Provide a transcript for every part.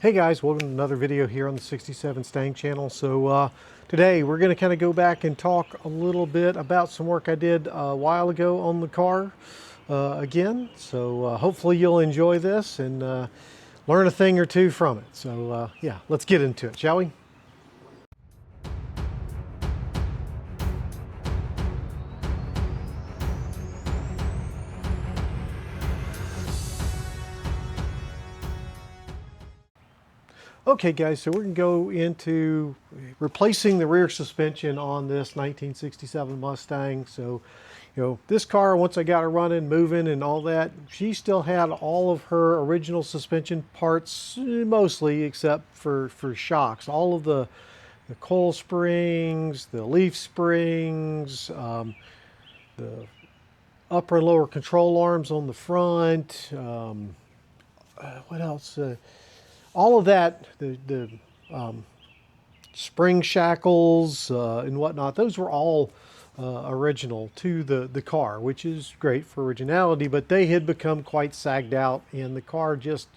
Hey guys, welcome to another video here on the 67 Stang channel. So today we're going to kind of go back and talk a little bit about some work I did a while ago on the car again. So hopefully you'll enjoy this and learn a thing or two from it. So yeah, let's get into it, shall we? Okay guys, so we're going to go into replacing the rear suspension on this 1967 Mustang. So, this car, once I got her running, moving and all that, she still had all of her original suspension parts, mostly, except for shocks. All of the coil springs, the leaf springs, the upper and lower control arms on the front, what else? All of that, the spring shackles and whatnot, those were all original to the car, which is great for originality, but they had become quite sagged out and the car just,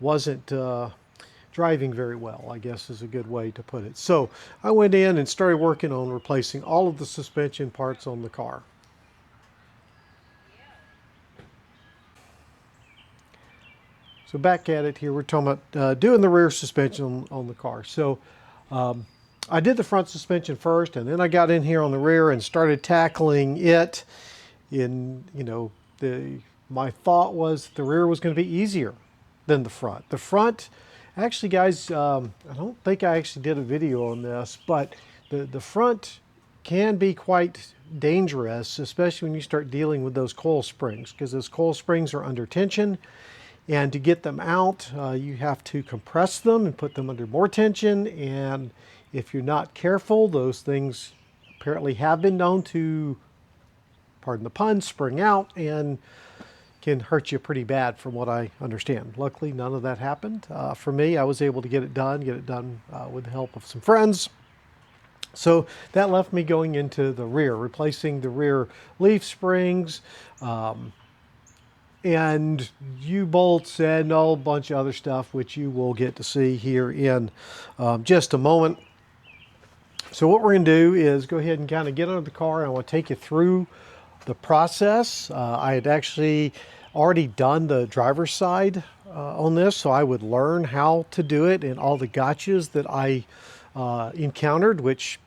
wasn't driving very well, I guess is a good way to put it. So I went in and started working on replacing all of the suspension parts on the car. So back at it here, we're talking about doing the rear suspension on the car. So I did the front suspension first, and then I got in here on the rear and started tackling it. My thought was the rear was going to be easier than the front. The front, actually guys, I don't think I actually did a video on this, but the front can be quite dangerous, especially when you start dealing with those coil springs, because those coil springs are under tension. And to get them out, you have to compress them and put them under more tension. And if you're not careful, those things apparently have been known to, pardon the pun, spring out and can hurt you pretty bad from what I understand. Luckily, none of that happened. For me, I was able to get it done with the help of some friends. So that left me going into the rear, replacing the rear leaf springs, and U-bolts and a whole bunch of other stuff, which you will get to see here in just a moment. So what we're going to do is go ahead and kind of get under the car, and I want to take you through the process. I had actually already done the driver's side on this, so I would learn how to do it and all the gotchas that I encountered, which,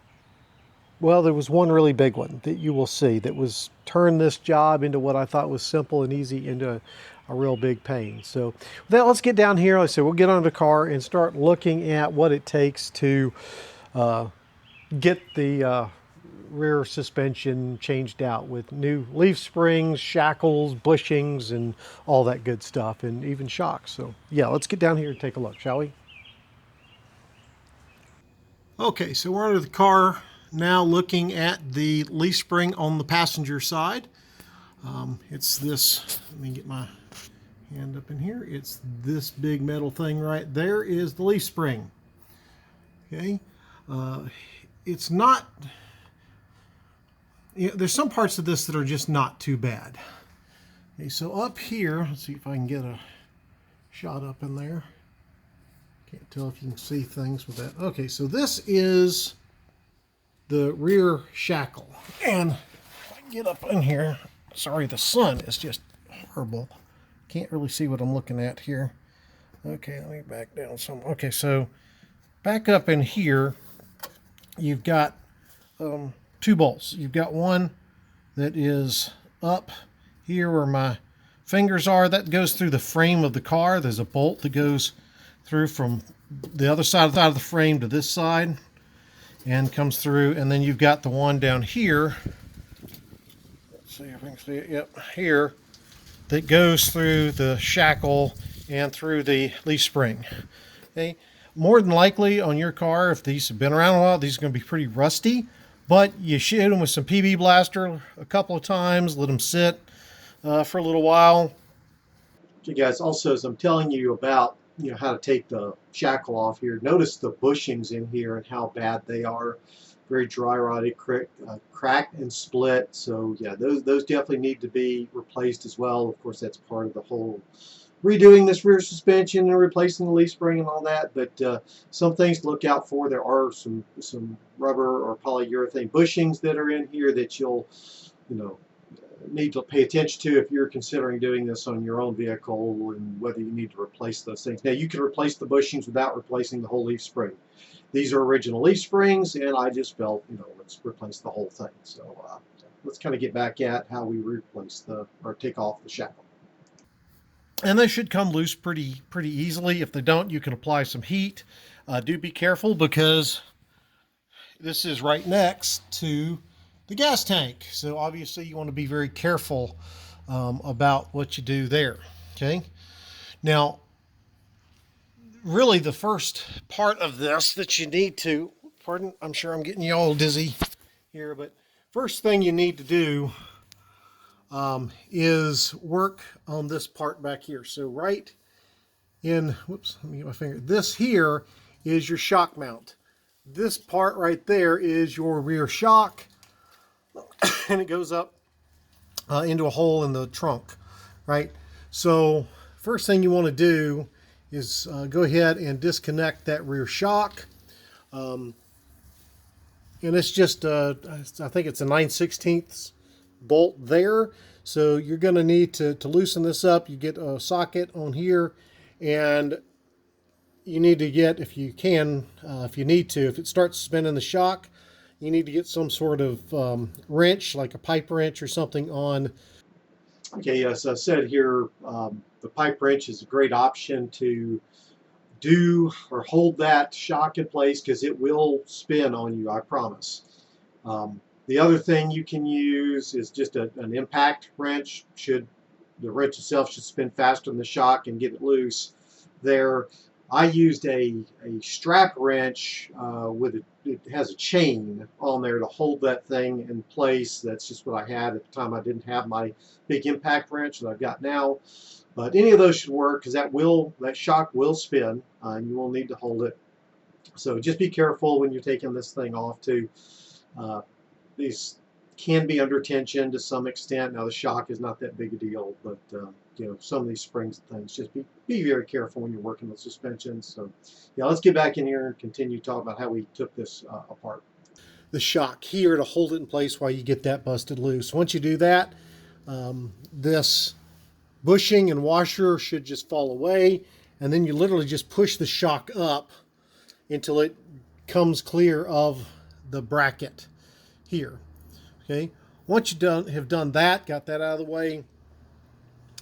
well, there was one really big one that you will see that was turned this job into what I thought was simple and easy into a real big pain. So with that, let's get down here. Like I said, we'll get under the car and start looking at what it takes to get the rear suspension changed out with new leaf springs, shackles, bushings, and all that good stuff, and even shocks. So yeah, let's get down here and take a look, shall we? Okay, so we're under the car now, looking at the leaf spring on the passenger side. It's this, let me get my hand up in here. It's this big metal thing right there is the leaf spring. Okay, it's not, there's some parts of this that are just not too bad. Okay, so up here, let's see if I can get a shot up in there. Can't tell if you can see things with that. Okay, so this is the rear shackle, and if I can get up in here, sorry, the sun is just horrible, can't really see what I'm looking at here. Okay, let me back down some. Okay, so back up in here, you've got two bolts. You've got one that is up here where my fingers are, that goes through the frame of the car. There's a bolt that goes through from the other side of the frame to this side and comes through, and then you've got the one down here, let's see if I can see it, yep, here, that goes through the shackle and through the leaf spring. Okay, more than likely on your car, if these have been around a while, these are going to be pretty rusty, but you shoot them with some PB Blaster a couple of times, let them sit for a little while. Okay guys, also as I'm telling you about how to take the shackle off here, notice the bushings in here and how bad they are. Very dry rotted, cracked and split. So yeah, those definitely need to be replaced as well. Of course, that's part of the whole redoing this rear suspension and replacing the leaf spring and all that. But some things to look out for. There are some rubber or polyurethane bushings that are in here that you'll, you know, need to pay attention to if you're considering doing this on your own vehicle, and whether you need to replace those things. Now, you can replace the bushings without replacing the whole leaf spring. These are original leaf springs, and I just felt, let's replace the whole thing. So let's kind of get back at how we replace or take off the shackle. And they should come loose pretty easily. If they don't, you can apply some heat. Do be careful, because this is right next to the gas tank. So obviously you want to be very careful about what you do there. Okay. Now, really the first part of this that you need to, pardon, I'm sure I'm getting you all dizzy here, but first thing you need to do is work on this part back here. So right in, whoops, let me get my finger. This here is your shock mount. This part right there is your rear shock, and it goes up into a hole in the trunk, right? So first thing you want to do is go ahead and disconnect that rear shock. And it's just, I think it's a 9/16 bolt there. So you're going to need to loosen this up. You get a socket on here, and you need to get, if you can, if you need to, if it starts spinning the shock, you need to get some sort of wrench, like a pipe wrench or something on. Okay, as I said here, the pipe wrench is a great option to do or hold that shock in place, because it will spin on you, I promise. The other thing you can use is just an impact wrench. The wrench itself should spin faster than the shock and get it loose there. I used a strap wrench it has a chain on there to hold that thing in place. That's just what I had at the time. I didn't have my big impact wrench that I've got now. But any of those should work, because that shock will spin, and you will need to hold it. So just be careful when you're taking this thing off too. These can be under tension to some extent. Now, the shock is not that big a deal, but some of these springs and things, just be very careful when you're working with suspensions. So yeah, let's get back in here and continue to talk about how we took this apart. The shock here to hold it in place while you get that busted loose. Once you do that, this bushing and washer should just fall away, and then you literally just push the shock up until it comes clear of the bracket here. Okay, once you have done that, got that out of the way,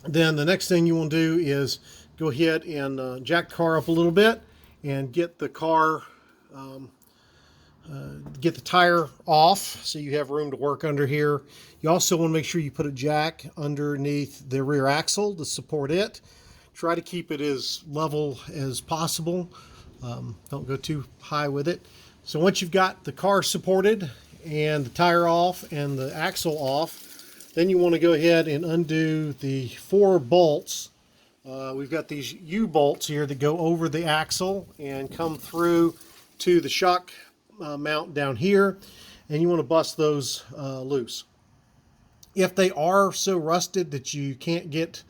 then the next thing you want to do is go ahead and jack the car up a little bit and get the car, get the tire off so you have room to work under here. You also want to make sure you put a jack underneath the rear axle to support it. Try to keep it as level as possible. Don't go too high with it. So once you've got the car supported and the tire off and the axle off, then you want to go ahead and undo the 4 bolts. We've got these U-bolts here that go over the axle and come through to the shock mount down here, and you want to bust those loose. If they are so rusted that you can't get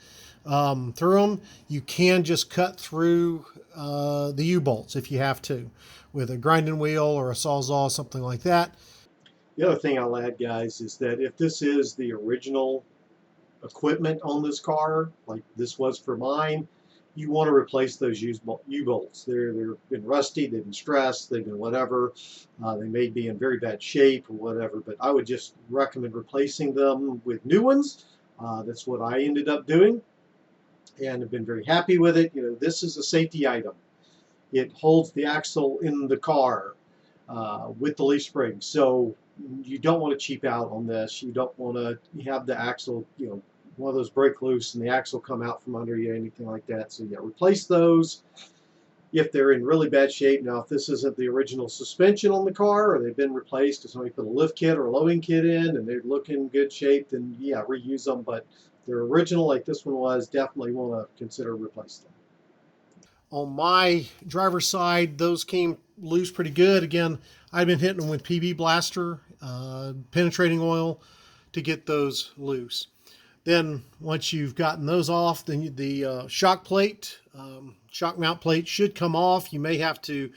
through them, you can just cut through the U-bolts if you have to, with a grinding wheel or a sawzall, something like that. The other thing I'll add, guys, is that if this is the original equipment on this car, like this was for mine, you want to replace those U-bolts. They've been rusty, they've been stressed, they've been whatever. They may be in very bad shape or whatever, but I would just recommend replacing them with new ones. That's what I ended up doing, and have been very happy with it. This is a safety item. It holds the axle in the car with the leaf spring. So you don't want to cheap out on this. You don't want to have the axle, one of those break loose and the axle come out from under you, anything like that. So yeah, replace those if they're in really bad shape. Now, if this isn't the original suspension on the car, or they've been replaced because somebody put a lift kit or a loading kit in and they're looking in good shape, then yeah, reuse them. But if they're original like this one was, definitely want to consider replacing them. On my driver's side, those came loose pretty good. Again, I've been hitting them with PB Blaster, penetrating oil to get those loose. Then once you've gotten those off, then the shock plate, shock mount plate should come off. You may have to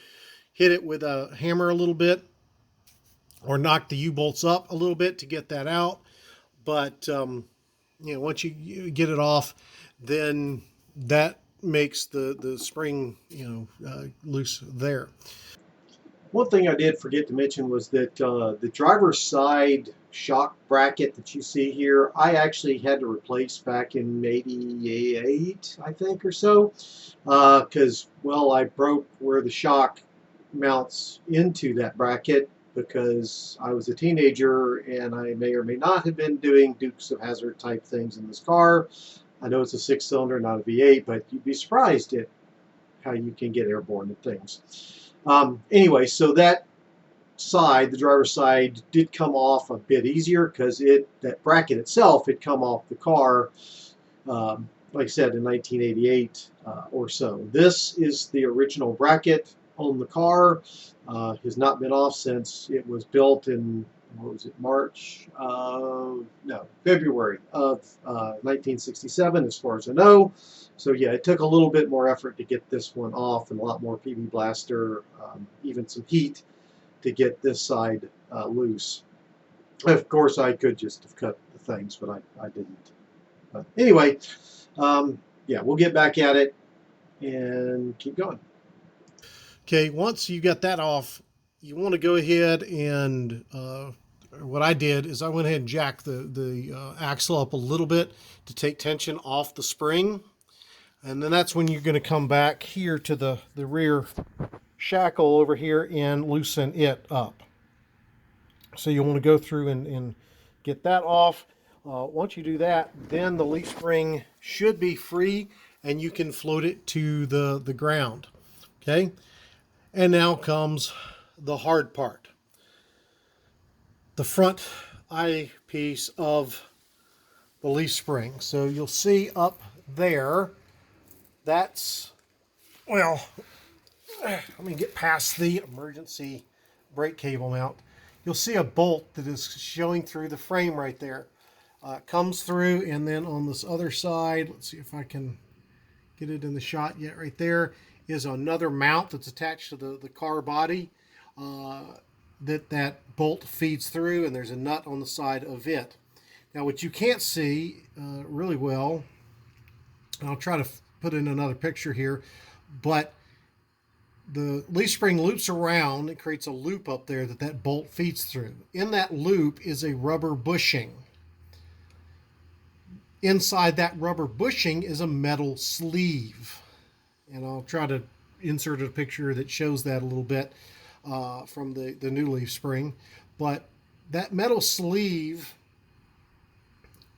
hit it with a hammer a little bit or knock the U-bolts up a little bit to get that out. But once you get it off, then that makes the spring loose there. One thing I did forget to mention was that the driver's side shock bracket that you see here, I actually had to replace back in '88, I think, or so, because, well, I broke where the shock mounts into that bracket because I was a teenager and I may or may not have been doing Dukes of Hazzard type things in this car. I know it's a 6-cylinder, not a V8, but you'd be surprised at how you can get airborne and things. Anyway, so that side, the driver's side, did come off a bit easier because that bracket itself had come off the car, like I said, in 1988 or so. This is the original bracket on the car. Has not been off since it was built in, what was it, February of 1967, as far as I know. So yeah, it took a little bit more effort to get this one off, and a lot more PB Blaster, even some heat to get this side loose. Of course, I could just have cut the things, but I didn't. But anyway, yeah, we'll get back at it and keep going. Okay, once you got that off, you want to go ahead and what I did is I went ahead and jacked the axle up a little bit to take tension off the spring. And then that's when you're going to come back here to the rear shackle over here and loosen it up. So you want to go through and get that off. Once you do that, then the leaf spring should be free and you can float it to the ground. Okay? And now comes the hard part. The front eyepiece of the leaf spring. So you'll see up there, that's, well, let me get past the emergency brake cable mount. You'll see a bolt that is showing through the frame right there. Comes through, and then on this other side, let's see if I can get it in the shot yet, right there is another mount that's attached to the car body that bolt feeds through, and there's a nut on the side of it. Now what you can't see really well, I'll try to put in another picture here, but the leaf spring loops around. It creates a loop up there that bolt feeds through. In that loop is a rubber bushing. Inside that rubber bushing is a metal sleeve. And I'll try to insert a picture that shows that a little bit from the new leaf spring. But that metal sleeve,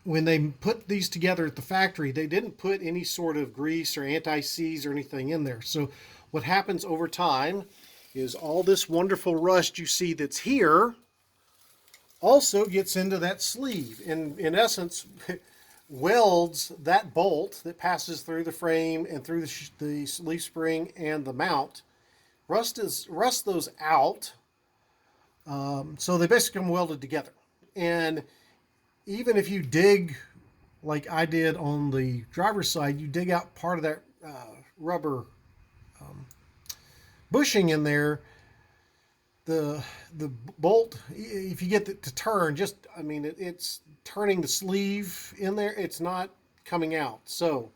when they put these together at the factory, they didn't put any sort of grease or anti-seize or anything in there. So what happens over time is all this wonderful rust you see that's here also gets into that sleeve. And in essence, welds that bolt that passes through the frame and through the leaf spring and the mount. Rust those out. So they basically come welded together. And even if you dig, like I did on the driver's side, you dig out part of that rubber bushing in there, the bolt, if you get it to turn, it's turning the sleeve in there, it's not coming out. So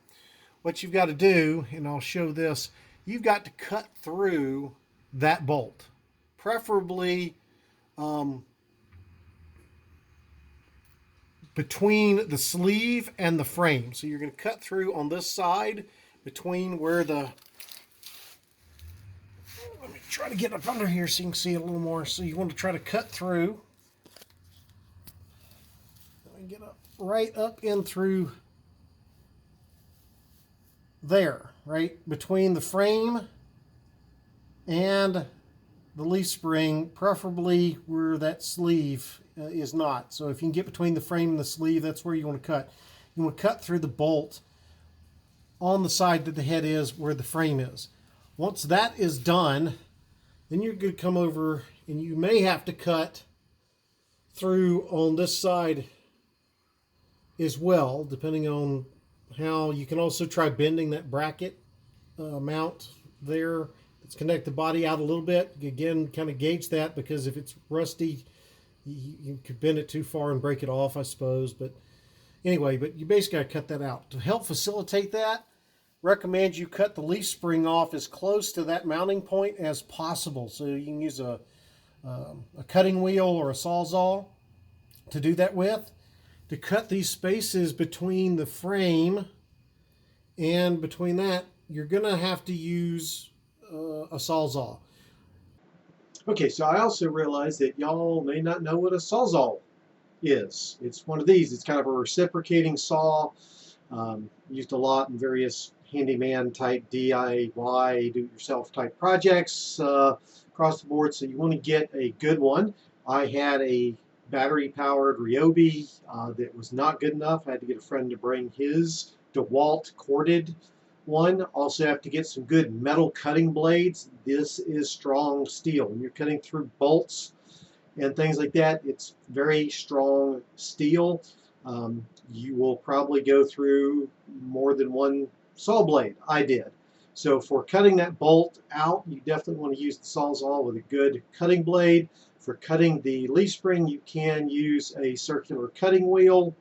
what you've got to do, and I'll show this, you've got to cut through that bolt, preferably between the sleeve and the frame. So you're going to cut through on this side between where let me try to get up under here so you can see it a little more. So you want to try to cut through. Let me get up right up in through there, right between the frame and the leaf spring, preferably where that sleeve is not. So if you can get between the frame and the sleeve, that's where you want to cut. You want to cut through the bolt on the side that the head is, where the frame is. Once that is done, then you're going to come over and you may have to cut through on this side as well, depending on how. You can also try bending that bracket mount there. Let's connect the body out a little bit. Again, kind of gauge that, because if it's rusty, you could bend it too far and break it off, I suppose. But anyway, but you basically got to cut that out. To help facilitate that, recommend you cut the leaf spring off as close to that mounting point as possible. So you can use a cutting wheel or a sawzall to do that with. To cut these spaces between the frame and between that, you're going to have to use a sawzall. Okay, so I also realized that y'all may not know what a sawzall is. It's one of these. It's kind of a reciprocating saw, used a lot in various handyman type DIY, do-it-yourself type projects across the board. So you want to get a good one. I had a battery-powered Ryobi that was not good enough. I had to get a friend to bring his DeWalt corded one. Also have to get some good metal cutting blades. This is strong steel. When you're cutting through bolts and things like that, it's very strong steel. You will probably go through more than one saw blade. I did. So for cutting that bolt out, you definitely want to use the Sawzall with a good cutting blade. For cutting the leaf spring, you can use a circular cutting wheel,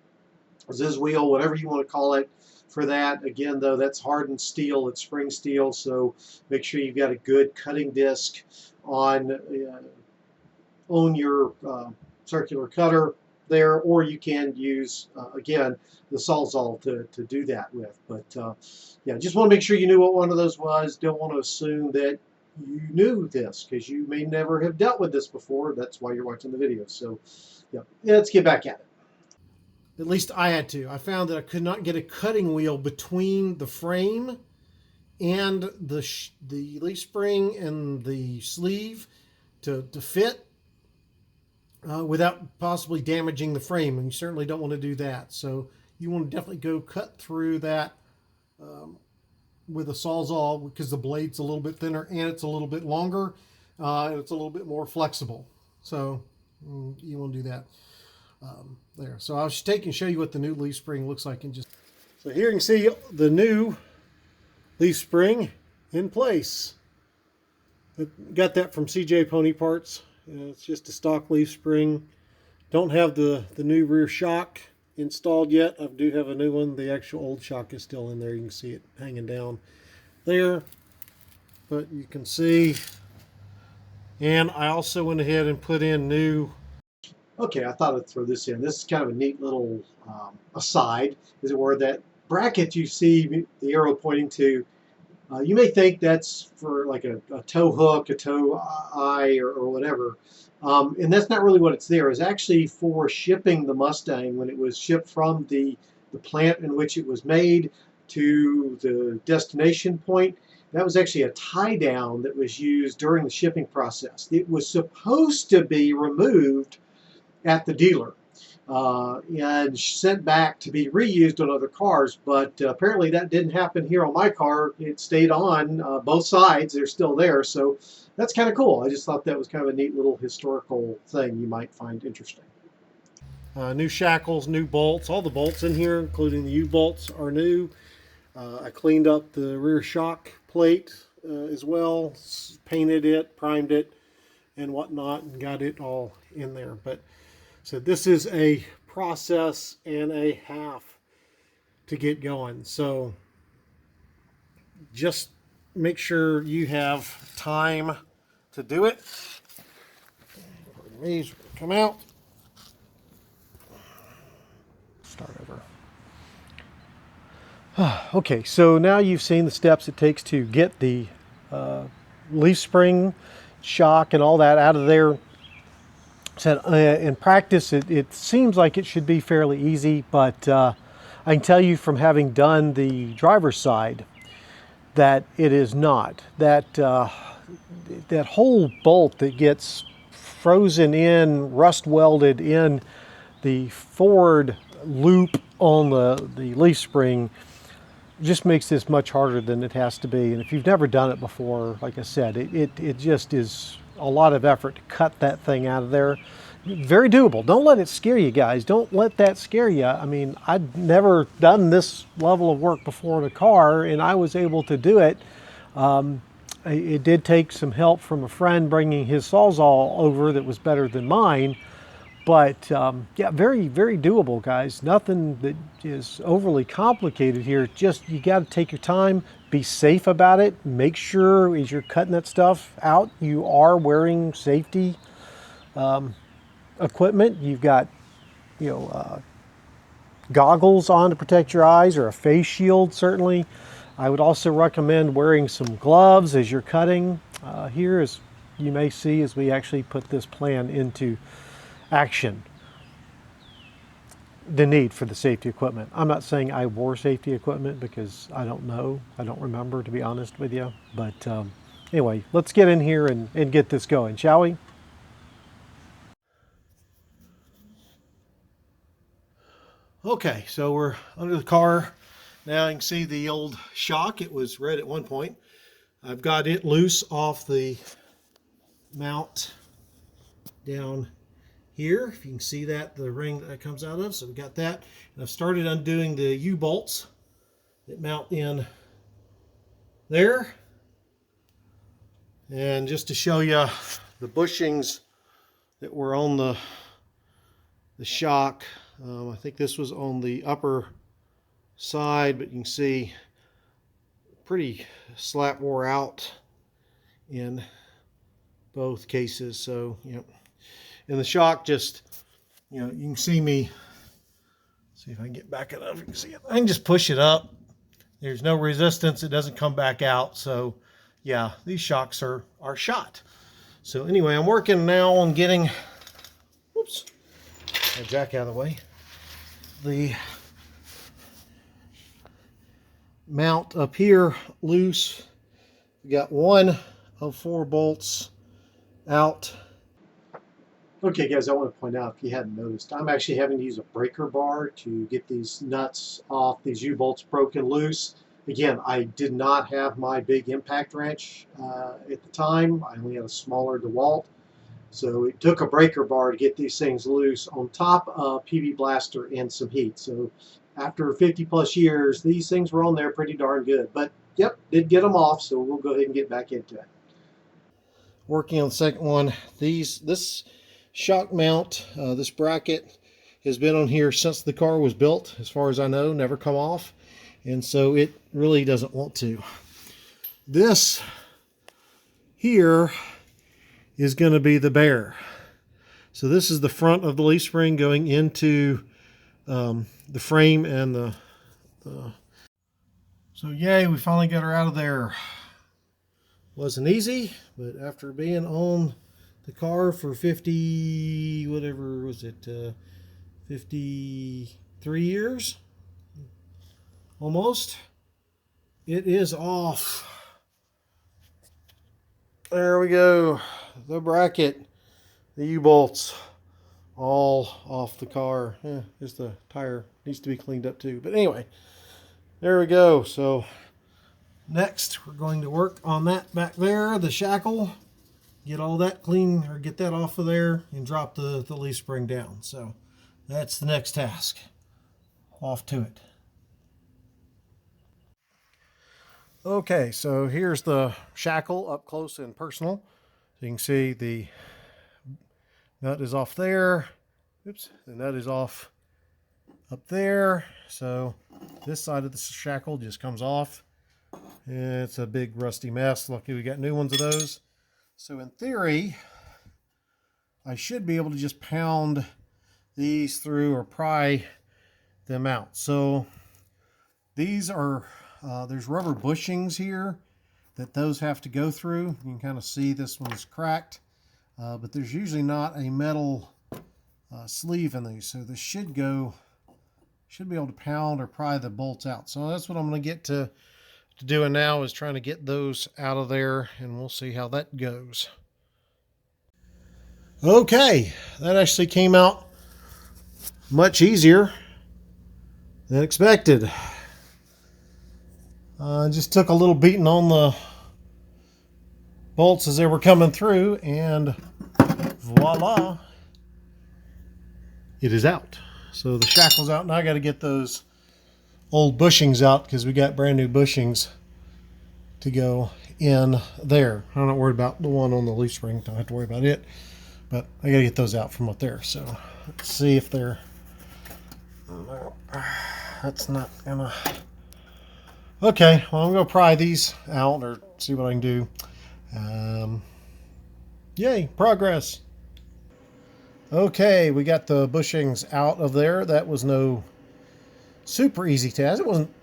ziz wheel, whatever you want to call it for that. Again, though, that's hardened steel, it's spring steel, so make sure you've got a good cutting disc on your circular cutter there, or you can use, again, the Sawzall to do that with. But yeah, just want to make sure you knew what one of those was. Don't want to assume that you knew this, because you may never have dealt with this before. That's why you're watching the video. So yeah, let's get back at it. At least I had to. I found that I could not get a cutting wheel between the frame and the leaf spring and the sleeve to fit without possibly damaging the frame, and you certainly don't want to do that. So you want to definitely go cut through that with a Sawzall, because the blade's a little bit thinner and it's a little bit longer and it's a little bit more flexible. So you want to do that there. So I was taking show you what the new leaf spring looks like. So here you can see the new leaf spring in place. I got that from CJ Pony Parts. It's just a stock leaf spring. Don't have the new rear shock installed yet. I do have a new one. The actual old shock is still in there. You can see it hanging down there, but you can see. And I also went ahead and put in new. Okay, I thought I'd throw this in. This is kind of a neat little aside, as it were. That bracket you see the arrow pointing to, you may think that's for like a tow hook, a tow eye, or whatever. And that's not really what it's there. It's actually for shipping the Mustang when it was shipped from the plant in which it was made to the destination point. That was actually a tie down that was used during the shipping process. It was supposed to be removed at the dealer and sent back to be reused on other cars, but apparently that didn't happen here on my car. It stayed on both sides. They're still there, so that's kind of cool. I just thought that was kind of a neat little historical thing you might find interesting. New shackles, new bolts. All the bolts in here, including the U-bolts, are new. I cleaned up the rear shock plate as well, painted it, primed it, and whatnot, and got it all in there. But so this is a process and a half to get going. So just make sure you have time to do it. These come out. Start over. Okay, so now you've seen the steps it takes to get the leaf spring, shock, and all that out of there. So, in practice, it seems like it should be fairly easy, but I can tell you from having done the driver's side that it is not. That whole bolt that gets frozen in, rust welded in the forward loop on the leaf spring just makes this much harder than it has to be. And if you've never done it before, like I said, it just is a lot of effort to cut that thing out of there. very doable. Don't let it scare you, guys. Don't let that scare you. I mean, I'd never done this level of work before in a car, and I was able to do it. It did take some help from a friend bringing his Sawzall over that was better than mine. But yeah, very, very doable, guys. Nothing that is overly complicated here. Just you got to take your time, be safe about it. Make sure as you're cutting that stuff out, you are wearing safety equipment. You've got, goggles on to protect your eyes, or a face shield, certainly. I would also recommend wearing some gloves as you're cutting. Here, as you may see, as we actually put this plan into action, the need for the safety equipment. I'm not saying I wore safety equipment because I don't know. I don't remember, to be honest with you. But anyway, let's get in here and get this going, shall we? Okay, so we're under the car. Now you can see the old shock. It was red at one point. I've got it loose off the mount down here. If you can see that, the ring that comes out of. So we got that. And I've started undoing the U-bolts that mount in there. And just to show you the bushings that were on the shock, I think this was on the upper side, but you can see pretty slap wore out in both cases. So, and the shock just, you can see me, see if I can get back it up. You can see it. I can just push it up. There's no resistance. It doesn't come back out. So yeah, these shocks are shot. So anyway, I'm working now on getting, whoops, my jack out of the way, the mount up here loose. We got one of 4 bolts out. Okay, guys, I want to point out, if you hadn't noticed, I'm actually having to use a breaker bar to get these nuts off, these U-bolts broken loose. Again, I did not have my big impact wrench at the time. I only had a smaller DeWalt. So it took a breaker bar to get these things loose on top of PV Blaster and some heat. So after 50 plus years, these things were on there pretty darn good. But yep, did get them off, so we'll go ahead and get back into it. Working on the second one. This shock mount, this bracket has been on here since the car was built, as far as I know, never come off. And so it really doesn't want to. This here is going to be the bear. So this is the front of the leaf spring going into the frame and the so yay, we finally got her out of there. Wasn't easy, but after being on the car for 50, whatever was it, 53 years, almost, it is off. There we go. The bracket, the U-bolts, all off the car. Just the tire needs to be cleaned up too. But anyway, there we go. So next, we're going to work on that back there, the shackle. Get all that clean, or get that off of there, and drop the leaf spring down. So that's the next task. Off to it. Okay, so here's the shackle up close and personal. So you can see the nut is off there. Oops, the nut is off up there. So this side of the shackle just comes off. It's a big rusty mess. Lucky we got new ones of those. So in theory, I should be able to just pound these through or pry them out. So these are, there's rubber bushings here that those have to go through. You can kind of see this one's cracked, but there's usually not a metal sleeve in these. So this should be able to pound or pry the bolts out. So that's what I'm going to get to doing now, is trying to get those out of there, and we'll see how that goes. Okay, that actually came out much easier than expected. Just took a little beating on the bolts as they were coming through, and voila, it is out. So the shackle's out. Now I got to get those old bushings out because we got brand new bushings to go in there. I'm not worried about the one on the leaf spring. Don't have to worry about it. But I got to get those out from up there. So let's see if they're... No, that's not gonna... Okay, well, I'm going to pry these out or see what I can do. Yay, progress. Okay, we got the bushings out of there. That was no super easy task. It wasn't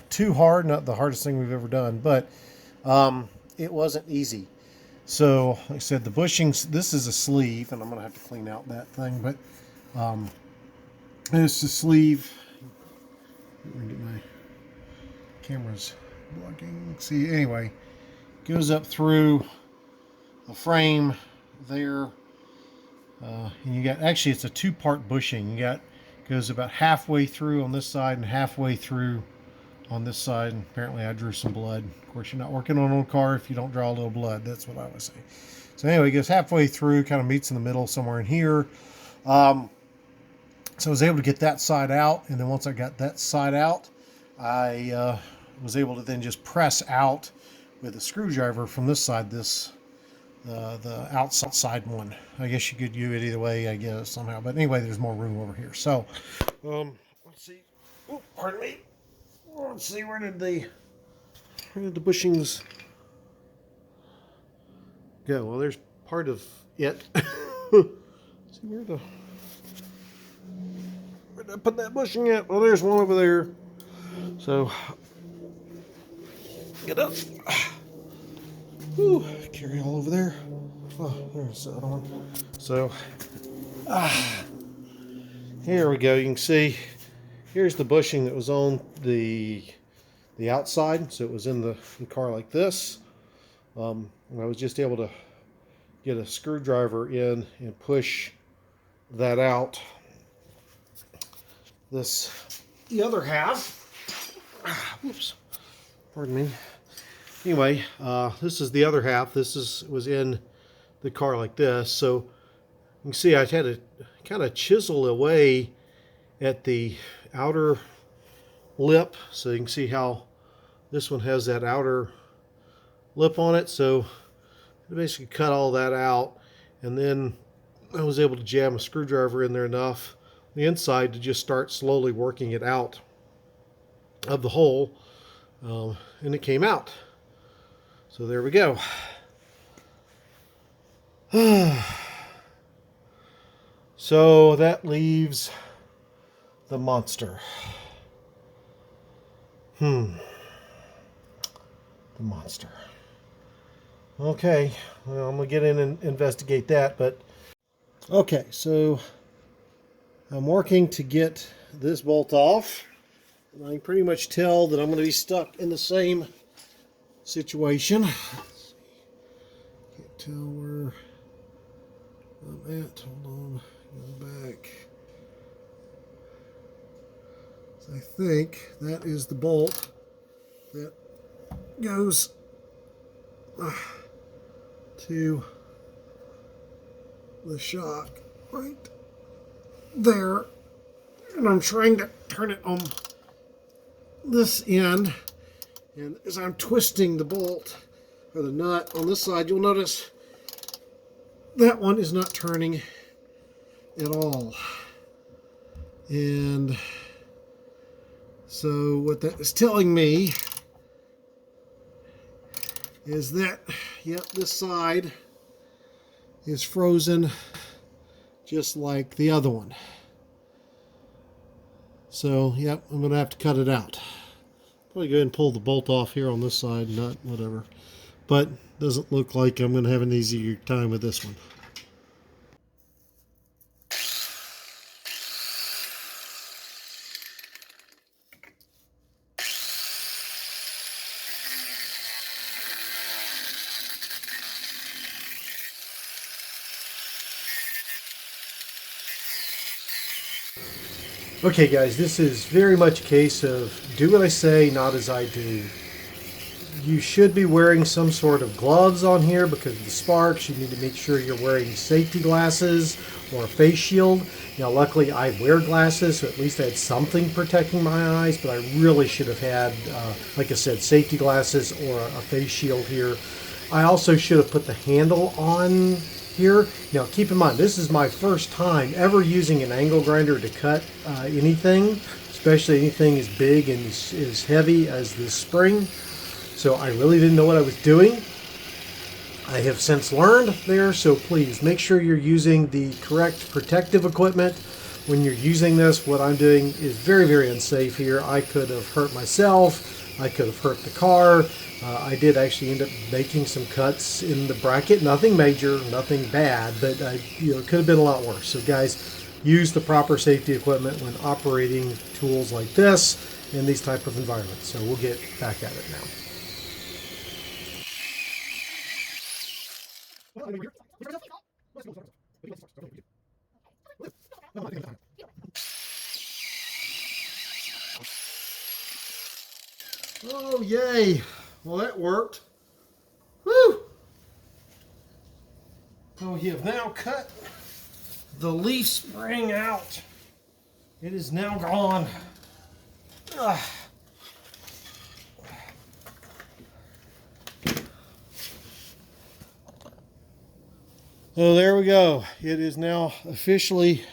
too hard, not the hardest thing we've ever done, but it wasn't easy. So, like I said, the bushings, this is a sleeve, and I'm going to have to clean out that thing, but it's the sleeve. Let me get my camera's blocking. See, anyway, goes up through the frame there. And you got, actually it's a two-part bushing. You got, goes about halfway through on this side and halfway through on this side. And apparently I drew some blood. Of course, you're not working on an old car if you don't draw a little blood. That's what I would say. So anyway, it goes halfway through, kind of meets in the middle somewhere in here. So I was able to get that side out. And then once I got that side out, I was able to then just press out with a screwdriver from this side, the outside one. I guess you could do it either way, I guess, somehow. But anyway, there's more room over here. So, let's see. Oh, pardon me. Let's see, where did the bushings go? Well, there's part of it. See, where did I put that bushing at? Well, there's one over there. So, get up. Whew, carry all over there. Oh, there's the other one. So, here we go. You can see, here's the bushing that was on the outside. So it was in the car like this. And I was just able to get a screwdriver in and push that out. The other half. Whoops. Pardon me. Anyway, this is the other half. This was in the car like this. So you can see I had to kind of chisel away at the outer lip. So you can see how this one has that outer lip on it. So I basically cut all that out. And then I was able to jam a screwdriver in there enough on the inside to just start slowly working it out of the hole. And it came out. So there we go. So that leaves the monster. The monster. Okay, well, I'm gonna get in and investigate that, but okay, so I'm working to get this bolt off. And I can pretty much tell that I'm gonna be stuck in the same situation. Can't tell where I'm at. Hold on. Go back. So I think that is the bolt that goes to the shock right there. And I'm trying to turn it on this end. And as I'm twisting the bolt, or the nut on this side, you'll notice that one is not turning at all. And so what that is telling me is that, yep, this side is frozen just like the other one. So, yep, I'm going to have to cut it out. Probably go ahead and pull the bolt off here on this side, nut, whatever. But doesn't look like I'm going to have an easier time with this one. Okay guys, this is very much a case of do what I say, not as I do. You should be wearing some sort of gloves on here because of the sparks. You need to make sure you're wearing safety glasses or a face shield. Now, luckily, I wear glasses, so at least I had something protecting my eyes, but I really should have had, like I said, safety glasses or a face shield here. I also should have put the handle on here. Now, keep in mind, this is my first time ever using an angle grinder to cut anything, especially anything as big and as heavy as this spring. So I really didn't know what I was doing. I have since learned there, so please make sure you're using the correct protective equipment when you're using this. What I'm doing is very, very unsafe here. I could have hurt myself. I could have hurt the car. I did actually end up making some cuts in the bracket. Nothing major, nothing bad, but it could have been a lot worse. So guys, use the proper safety equipment when operating tools like this in these type of environments. So we'll get back at it now. Oh, yay. Well, that worked. Woo! So we have now cut the leaf spring out. It is now gone. Ugh. So there we go. It is now officially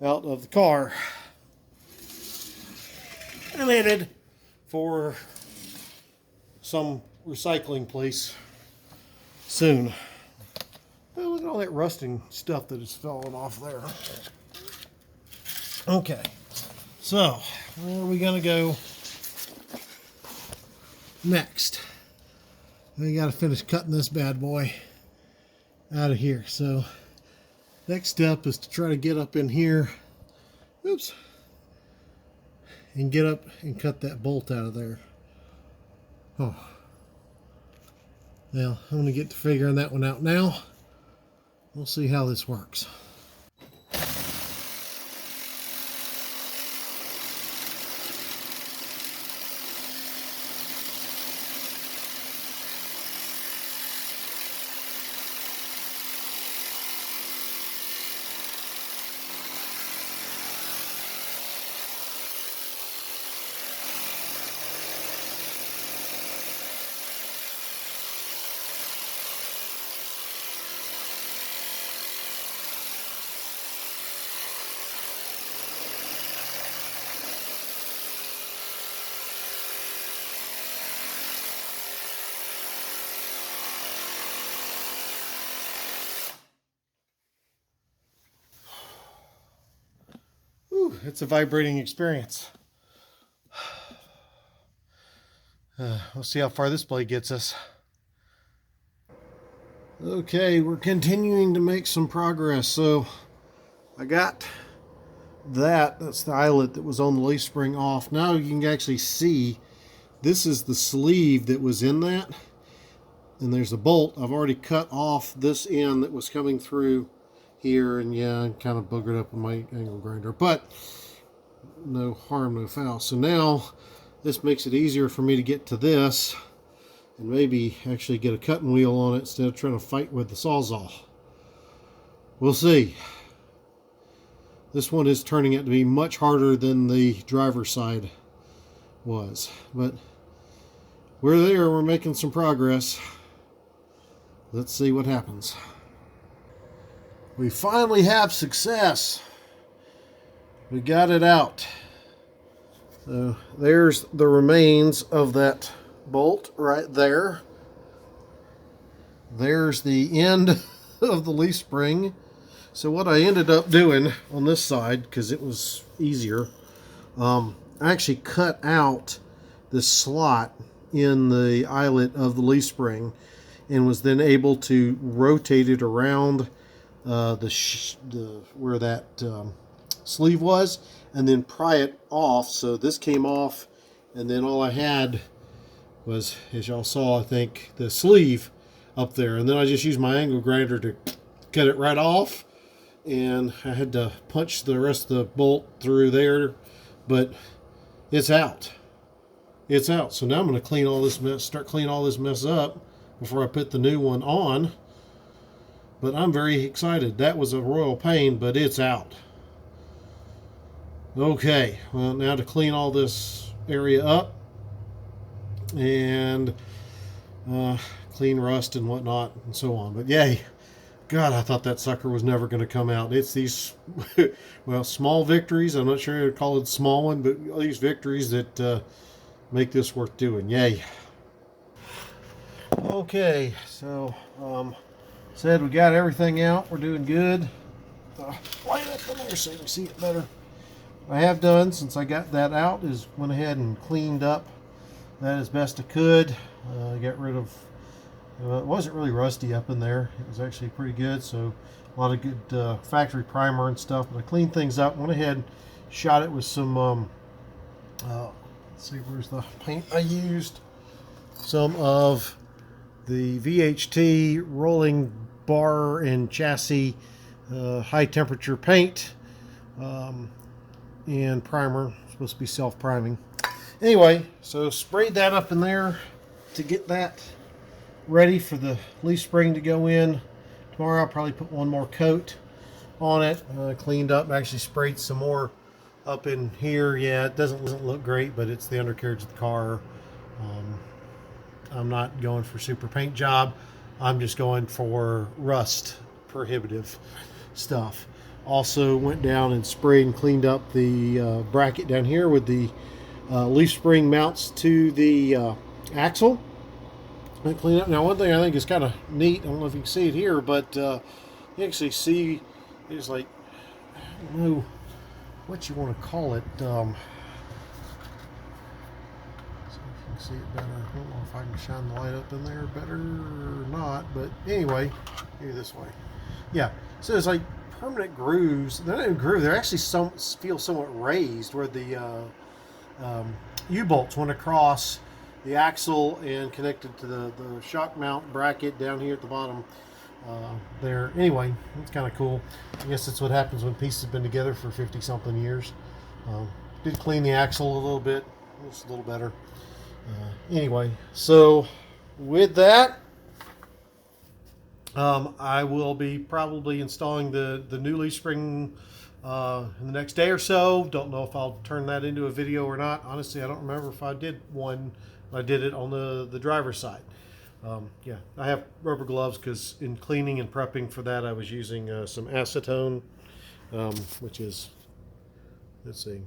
out of the car and headed for some recycling place soon. Oh, look at all that rusting stuff that is falling off there. Okay, so where are we gonna go next? We gotta finish cutting this bad boy out of here. So next step is to try to get up in here, oops, and get up and cut that bolt out of there. Oh, well, I'm going to get to figuring that one out now. We'll see how this works. Whew, it's a vibrating experience. We'll see how far this blade gets us. Okay, we're continuing to make some progress. So I got that's the eyelet that was on the leaf spring off. Now you can actually see this is the sleeve that was in that. And there's a bolt. I've already cut off this end that was coming through here, and yeah, I'm kind of boogered up with my angle grinder, but no harm, no foul. So now this makes it easier for me to get to this and maybe actually get a cutting wheel on it instead of trying to fight with the Sawzall. We'll see. This one is turning out to be much harder than the driver's side was, but we're there. We're making some progress. Let's see what happens. We finally have success. We got it out. So there's the remains of that bolt right there. There's the end of the leaf spring. So what I ended up doing on this side, because it was easier, I actually cut out this slot in the eyelet of the leaf spring and was then able to rotate it around where that sleeve was, and then pry it off. So this came off, and then all I had was, as y'all saw, I think, the sleeve up there, and then I just used my angle grinder to cut it right off, and I had to punch the rest of the bolt through there, but it's out. it's out. So now I'm going to clean all this mess, start cleaning all this mess up before I put the new one on. But I'm very excited. That was a royal pain, but it's out. Okay, well, now to clean all this area up and clean rust and whatnot and so on. But yay, God, I thought that sucker was never going to come out. It's these, well, small victories. I'm not sure I'd call it small one, but these victories that make this worth doing. Yay. Okay, so said we got everything out. We're doing good. Light up in there so you can see it better. What I have done since I got that out is went ahead and cleaned up that as best I could. Got rid of, it wasn't really rusty up in there. It was actually pretty good, so a lot of good factory primer and stuff. But I cleaned things up, went ahead and shot it with some, let's see, where's the paint I used? Some of the VHT rolling bar and chassis high temperature paint and primer. It's supposed to be self-priming. Anyway, so sprayed that up in there to get that ready for the leaf spring to go in. Tomorrow I'll probably put one more coat on it. Cleaned up, actually sprayed some more up in here. Yeah, it doesn't look great, but it's the undercarriage of the car. I'm not going for super paint job. I'm just going for rust prohibitive stuff. Also went down and sprayed and cleaned up the bracket down here with the leaf spring mounts to the axle. I clean up. Now, one thing I think is kind of neat, I don't know if you can see it here, but you actually see there's like, I don't know what you want to call it. See it better. I don't know if I can shine the light up in there better or not, but anyway, maybe this way. Yeah, so it's like permanent grooves. They're not even grooves. They're actually feel somewhat raised where the U-bolts went across the axle and connected to the shock mount bracket down here at the bottom there. Anyway, it's kind of cool. I guess that's what happens when pieces have been together for 50 something years. Did clean the axle a little bit. It's a little better. Anyway, so with that, I will be probably installing the new leaf spring in the next day or so. Don't know if I'll turn that into a video or not. Honestly, I don't remember if I did one. I did it on the driver's side. Yeah, I have rubber gloves because in cleaning and prepping for that, I was using some acetone, which is, let's see,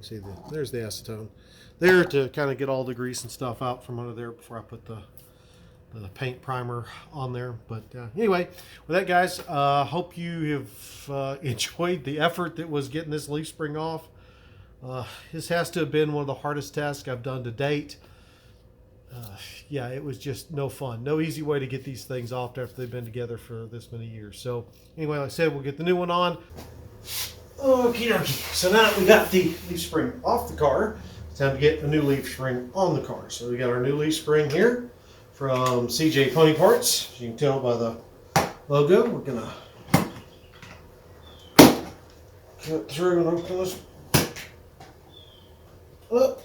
there's the acetone. There to kind of get all the grease and stuff out from under there before I put the paint primer on there. But anyway, with that, guys, hope you have enjoyed the effort that was getting this leaf spring off. This has to have been one of the hardest tasks I've done to date. Yeah, it was just no fun. No easy way to get these things off after they've been together for this many years. So anyway, like I said, we'll get the new one on. Okie dokie. So now that we got the leaf spring off the car, it's time to get a new leaf spring on the car. So we got our new leaf spring here from CJ Pony Parts. As you can tell by the logo, we're gonna cut through and open this up.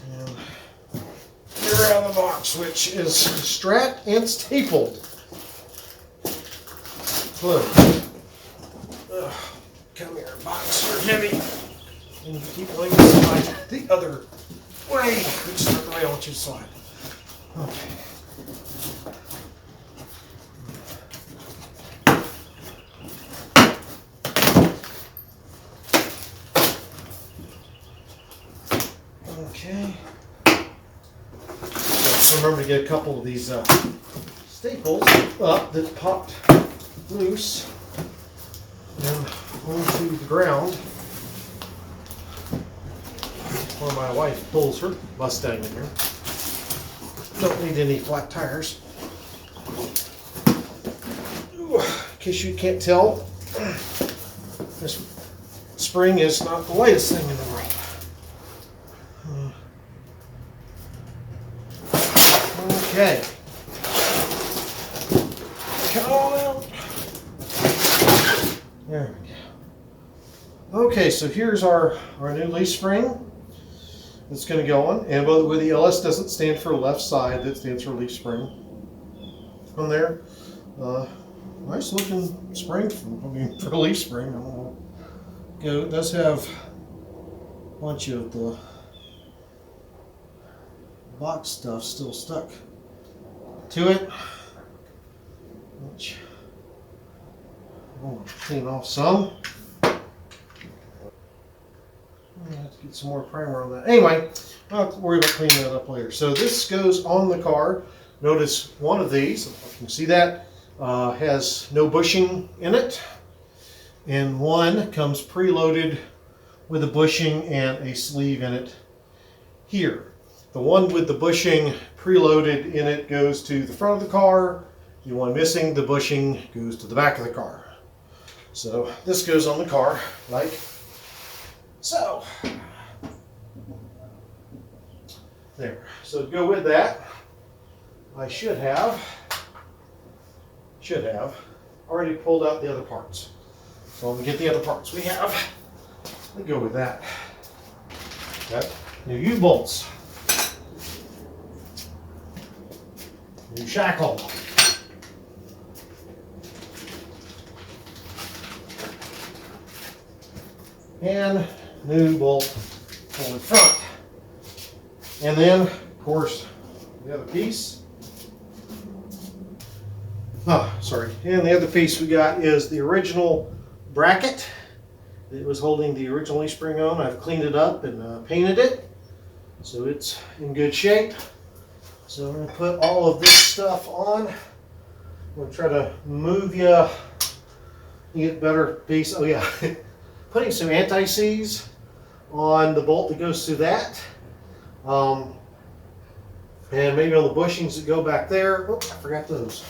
And get her out of the box, which is strapped and stapled. Look. Come here, box. You're heavy. And you keep going the other way. Which is not the way I want you to slide. Okay. Okay. So remember to get a couple of these staples up that popped loose and onto the ground where my wife pulls her Mustang in here. Don't need any flat tires. Ooh, in case you can't tell, this spring is not the lightest thing in the world. Okay. Come on out. There we go. Okay, so here's our new leaf spring that's going to go on. And by the way, the LS doesn't stand for left side, that stands for leaf spring on there. Nice looking spring, for a leaf spring. I don't know. It does have a bunch of the box stuff still stuck to it, which I'll clean off some. I have to get some more primer on that. Anyway, I'll worry about cleaning that up later. So this goes on the car. Notice one of these, if you can see that, has no bushing in it. And one comes preloaded with a bushing and a sleeve in it here. The one with the bushing preloaded in it goes to the front of the car. The one missing the bushing goes to the back of the car. So this goes on the car like so. There. So to go with that, I should have already pulled out the other parts. So let me get the other parts we have. Let me go with that. Okay. New U-bolts. New shackle. And new bolt on the front. And then, of course, the other piece. And the other piece we got is the original bracket that was holding the original leaf spring on. I've cleaned it up and painted it, so it's in good shape. So I'm going to put all of this stuff on. I'm going to try to move you get better piece. Oh yeah, putting some anti-seize on the bolt that goes through that. And maybe on the bushings that go back there. Oh, I forgot those.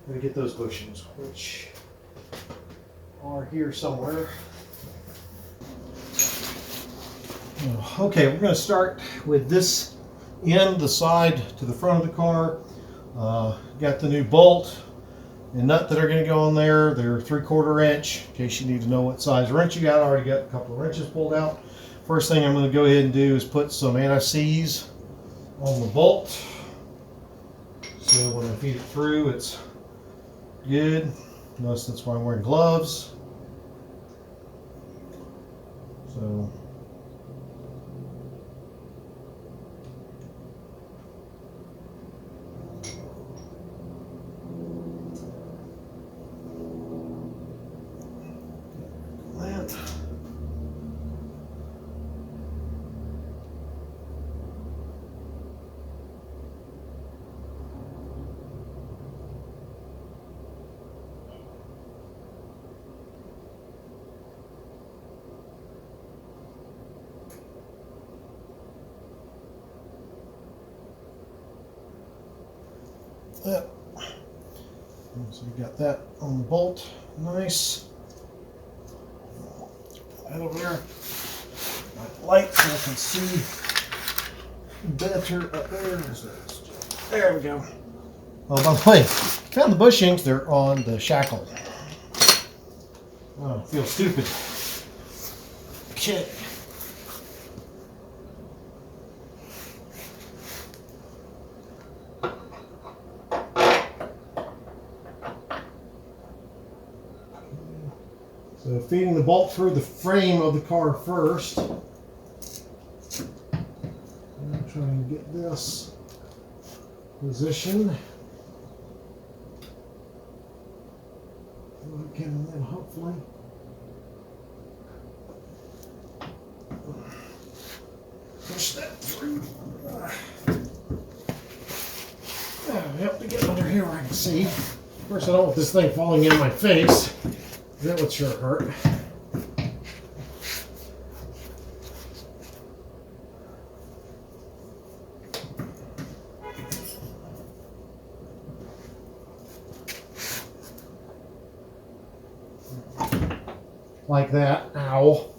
I'm going to get those bushings, which are here somewhere. Okay, we're going to start with this end, the side to the front of the car. Got the new bolt and nut that are going to go on there. They're 3/4 inch, in case you need to know what size wrench you got. I already got a couple of wrenches pulled out. First thing I'm going to go ahead and do is put some anti-seize on the bolt. So when I feed it through, it's good. Notice that's why I'm wearing gloves. So that. Yep. So you got that on the bolt, nice. Put that over there. My light so I can see better up there. There we go. Oh, by the way, found the bushings. They're on the shackle. Oh, I feel stupid. Okay. So feeding the bolt through the frame of the car first. I'm trying to get this positioned. Okay, and then hopefully push that through. I have to get under here where I can see. Of course, I don't want this thing falling in my face. That would sure hurt. Like that. Ow.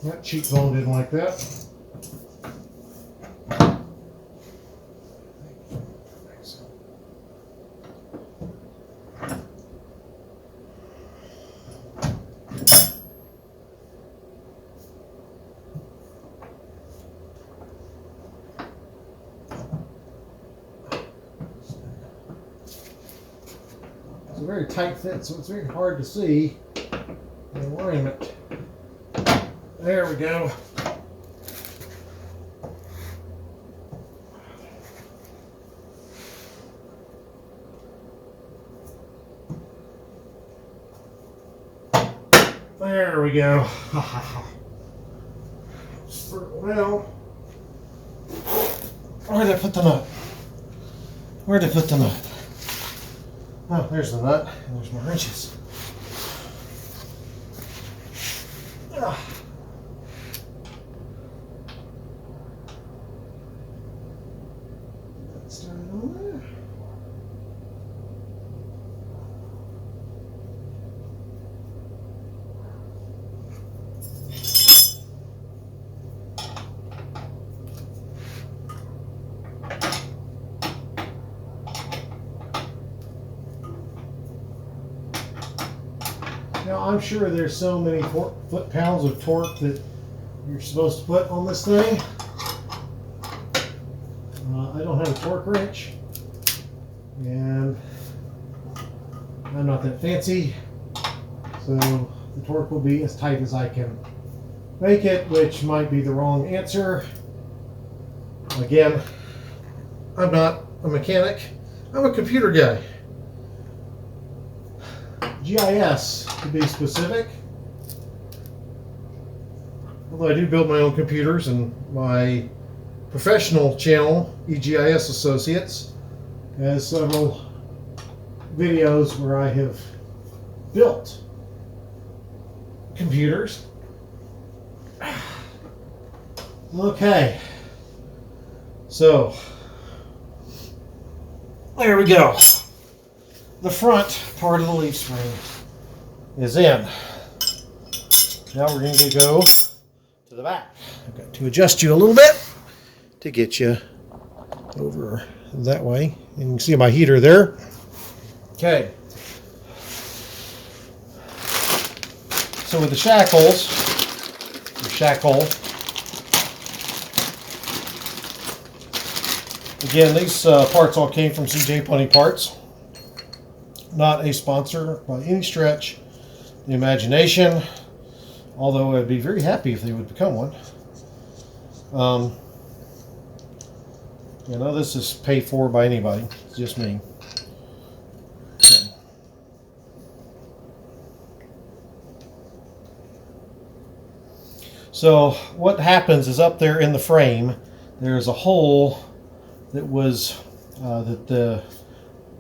That cheekbone didn't like that. a very tight fit, so it's very hard to see the alignment. There we go. There we go. Well, where did I put the nut? Where did I put the nut? Oh, there's the nut. And there's my wrenches. Ah. Let's start it on there. Now, I'm sure there's so many foot-pounds of torque that you're supposed to put on this thing. I don't have a torque wrench, and I'm not that fancy, so the torque will be as tight as I can make it, which might be the wrong answer. Again, I'm not a mechanic, I'm a computer guy. GIS, to be specific. Although I do build my own computers, and my professional channel, EGIS Associates, has several videos where I have built computers. Okay, so there we go. The front part of the leaf spring is in. Now we're going to go to the back. I've got to adjust you a little bit to get you over that way. And you can see my heater there. Okay. So with the shackles, the shackle, again, these parts all came from CJ Pony Parts. Not a sponsor by any stretch of the imagination, although I'd be very happy if they would become one. You know, this is paid for by anybody. It's just me. Okay. So what happens is up there in the frame, there's a hole that was that the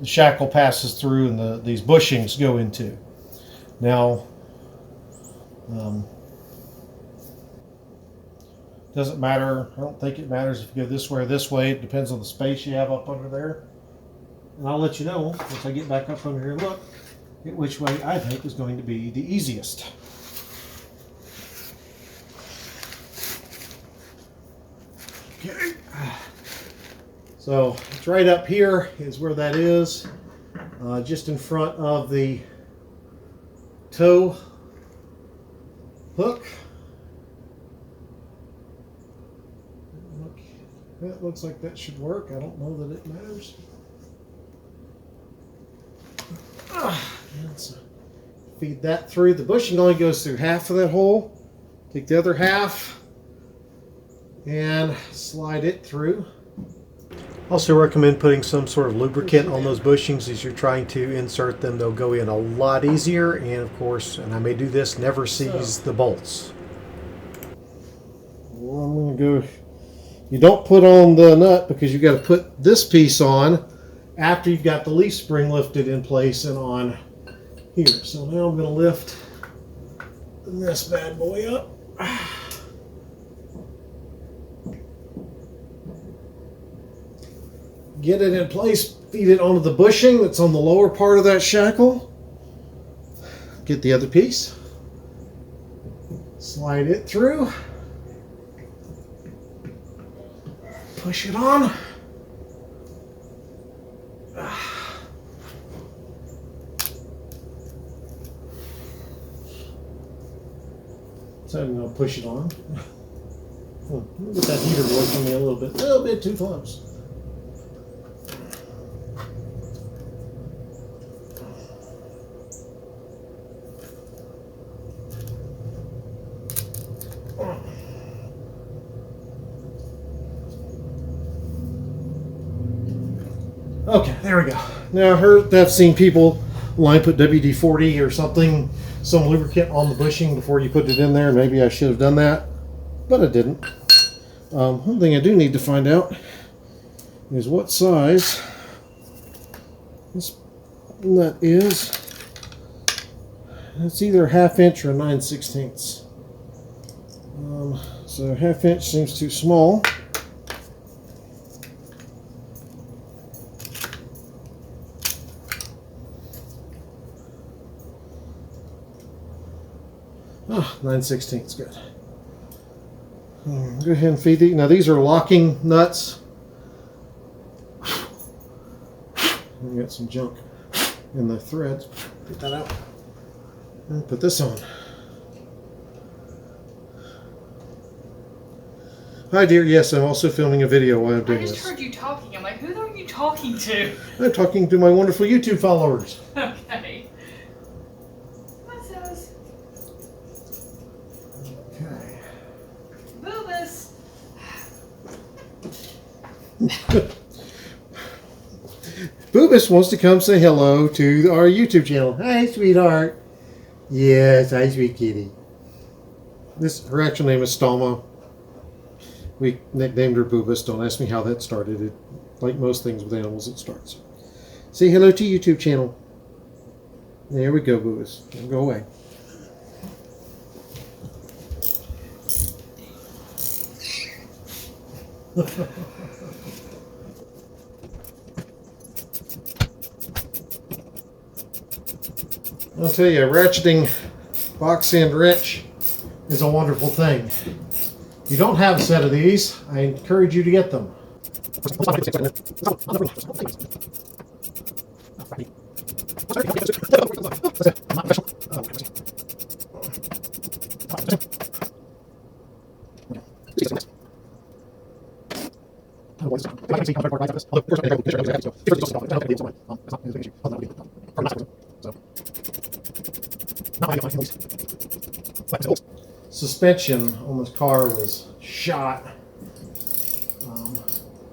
shackle passes through, and these bushings go into. Now, doesn't matter. I don't think it matters if you go this way or this way. It depends on the space you have up under there. And I'll let you know once I get back up under here and look at which way I think is going to be the easiest. Okay. So it's right up here is where that is, just in front of the toe hook. That looks like that should work. I don't know that it matters. So feed that through. The bushing only goes through half of that hole. Take the other half and slide it through. Also recommend putting some sort of lubricant on those bushings as you're trying to insert them. They'll go in a lot easier, and of course, and I may do this, never seize the bolts. Well, I'm going to go, you don't put on the nut because you've got to put this piece on after you've got the leaf spring lifted in place and on here. So now I'm going to lift this bad boy up. Get it in place, feed it onto the bushing that's on the lower part of that shackle. Get the other piece, slide it through, push it on. So I'm going to push it on. Let me get that heater working me a little bit too close. Okay, there we go. Now I've seen people line put WD-40 or something, some lubricant on the bushing before you put it in there. Maybe I should have done that, but I didn't. One thing I do need to find out is what size this nut is. It's either a 1/2 inch or a 9/16. So 1/2 inch seems too small. Oh, 9/16 is good. Go ahead and feed these. Now these are locking nuts. We got some junk in the threads. Get that out. And put this on. Hi dear, yes, I'm also filming a video while I'm doing this. I just heard you talking. I'm like, who are you talking to? I'm talking to my wonderful YouTube followers. Okay. What's those? Okay. Boobus. Boobus wants to come say hello to our YouTube channel. Hi, sweetheart. Yes, hi, sweet kitty. Her actual name is Stalma. We nicknamed her Boobus. Don't ask me how that started. It, like most things with animals, it starts. Say hello to YouTube channel. There we go, Boobus. Don't go away. I'll tell you, a ratcheting box end wrench is a wonderful thing. If you don't have a set of these, I encourage you to get them. Suspension on this car was shot.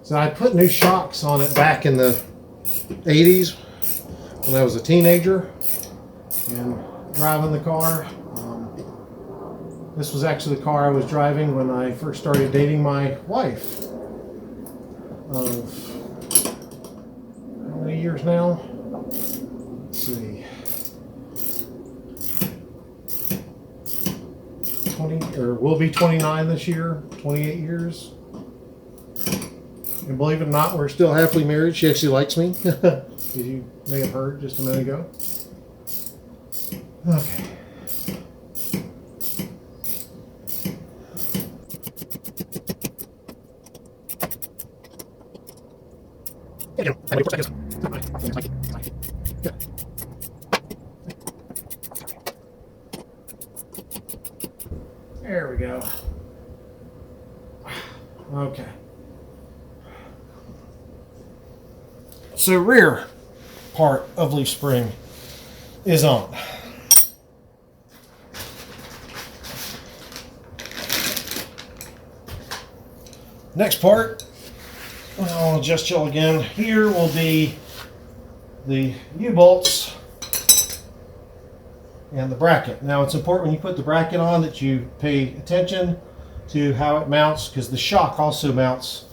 So I put new shocks on it back in the 80s when I was a teenager and driving the car. This was actually the car I was driving when I first started dating my wife. Of how many years now? Let's see. 20, or will be 29 this year, 28 years. And believe it or not, we're still happily married. She actually likes me, as you may have heard just a minute ago. Okay. There we go. Okay. So rear part of leaf spring is on. Next part, I'll adjust y'all again. Here will be the U-bolts and the bracket. Now it's important when you put the bracket on that you pay attention to how it mounts, because the shock also mounts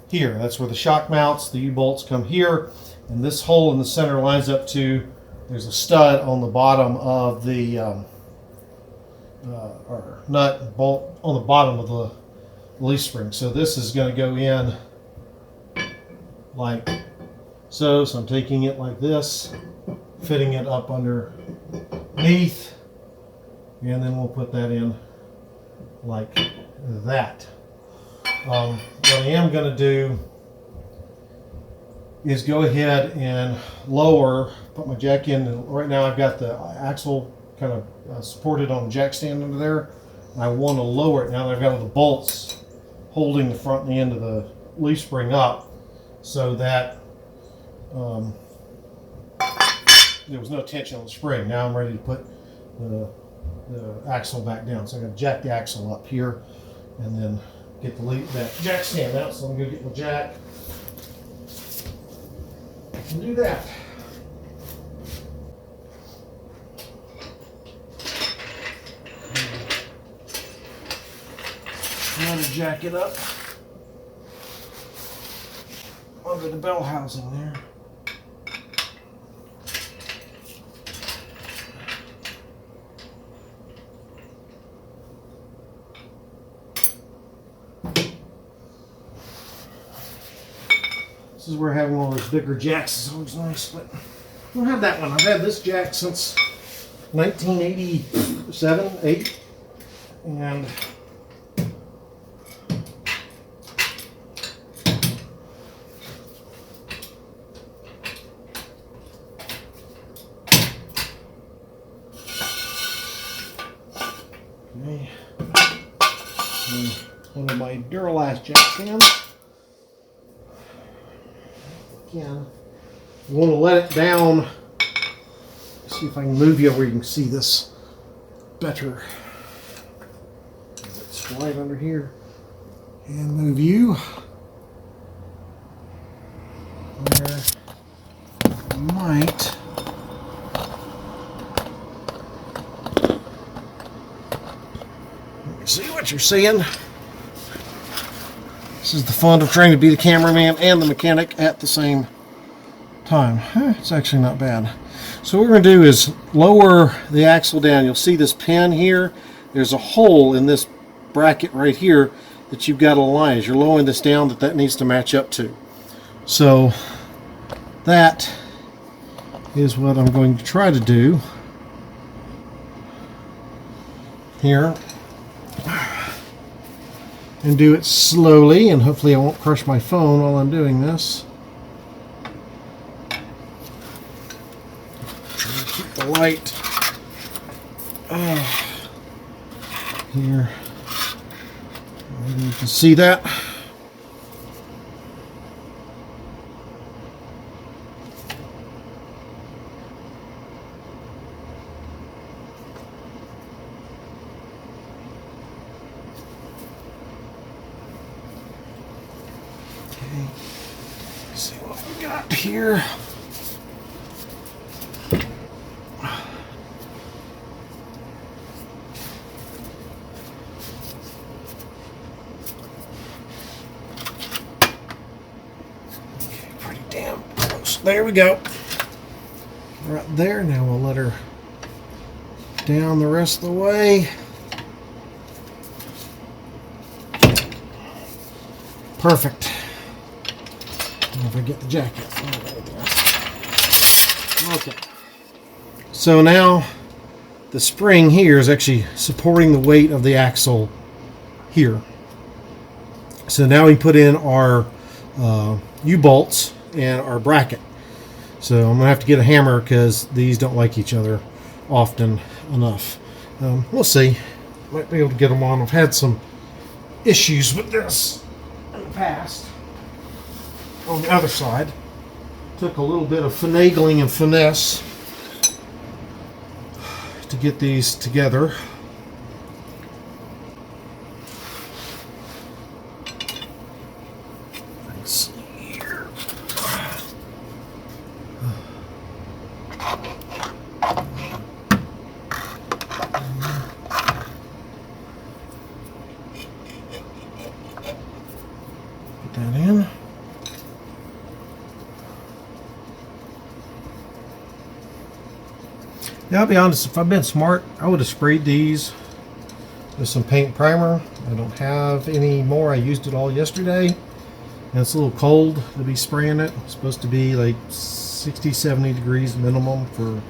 here. That's where the shock mounts. The U-bolts come here, and this hole in the center lines up to, there's a stud on the bottom of the or nut bolt on the bottom of the leaf spring. So this is going to go in like so. So I'm taking it like this, fitting it up underneath, and then we'll put that in like that. What I am going to do is go ahead and lower, put my jack in, and right now I've got the axle kind of supported on the jack stand under there. I want to lower it now that I've got all the bolts holding the front and the end of the leaf spring up, so that there was no tension on the spring. Now I'm ready to put the axle back down. So I'm going to jack the axle up here and then get that jack stand out. So I'm going to get my jack. can do that. Try to jack it up under the bell housing there. This is where having one of those bigger jacks is always nice, but I don't have that one. I've had this jack since 1987, 8, and okay. And one of my Duralast jack stands. Again, you want to let it down. Let's see if I can move you where you can see this better. It's right under here. And move you where you might let me see what you're seeing. This is the fun of trying to be the cameraman and the mechanic at the same time. It's actually not bad. So what we're going to do is lower the axle down. You'll see this pin here. There's a hole in this bracket right here that you've got to align. As you're lowering this down, that needs to match up to. So that is what I'm going to try to do here. And do it slowly, and hopefully I won't crush my phone while I'm doing this. Try to keep the light here. You can see that. Let's see what we got here. Okay, pretty damn close. There we go. Right there. Now we'll let her down the rest of the way. Perfect. If I get the jacket. Okay. So now the spring here is actually supporting the weight of the axle here. So now we put in our U-bolts and our bracket. So I'm going to have to get a hammer because these don't like each other often enough. We'll see. Might be able to get them on. I've had some issues with this in the past. On the other side, took a little bit of finagling and finesse to get these together. Let's see here. Put that in. Yeah, I'll be honest, if I'd been smart, I would have sprayed these with some paint primer. I don't have any more. I used it all yesterday. And it's a little cold to be spraying it. It's supposed to be like 60, 70 degrees minimum for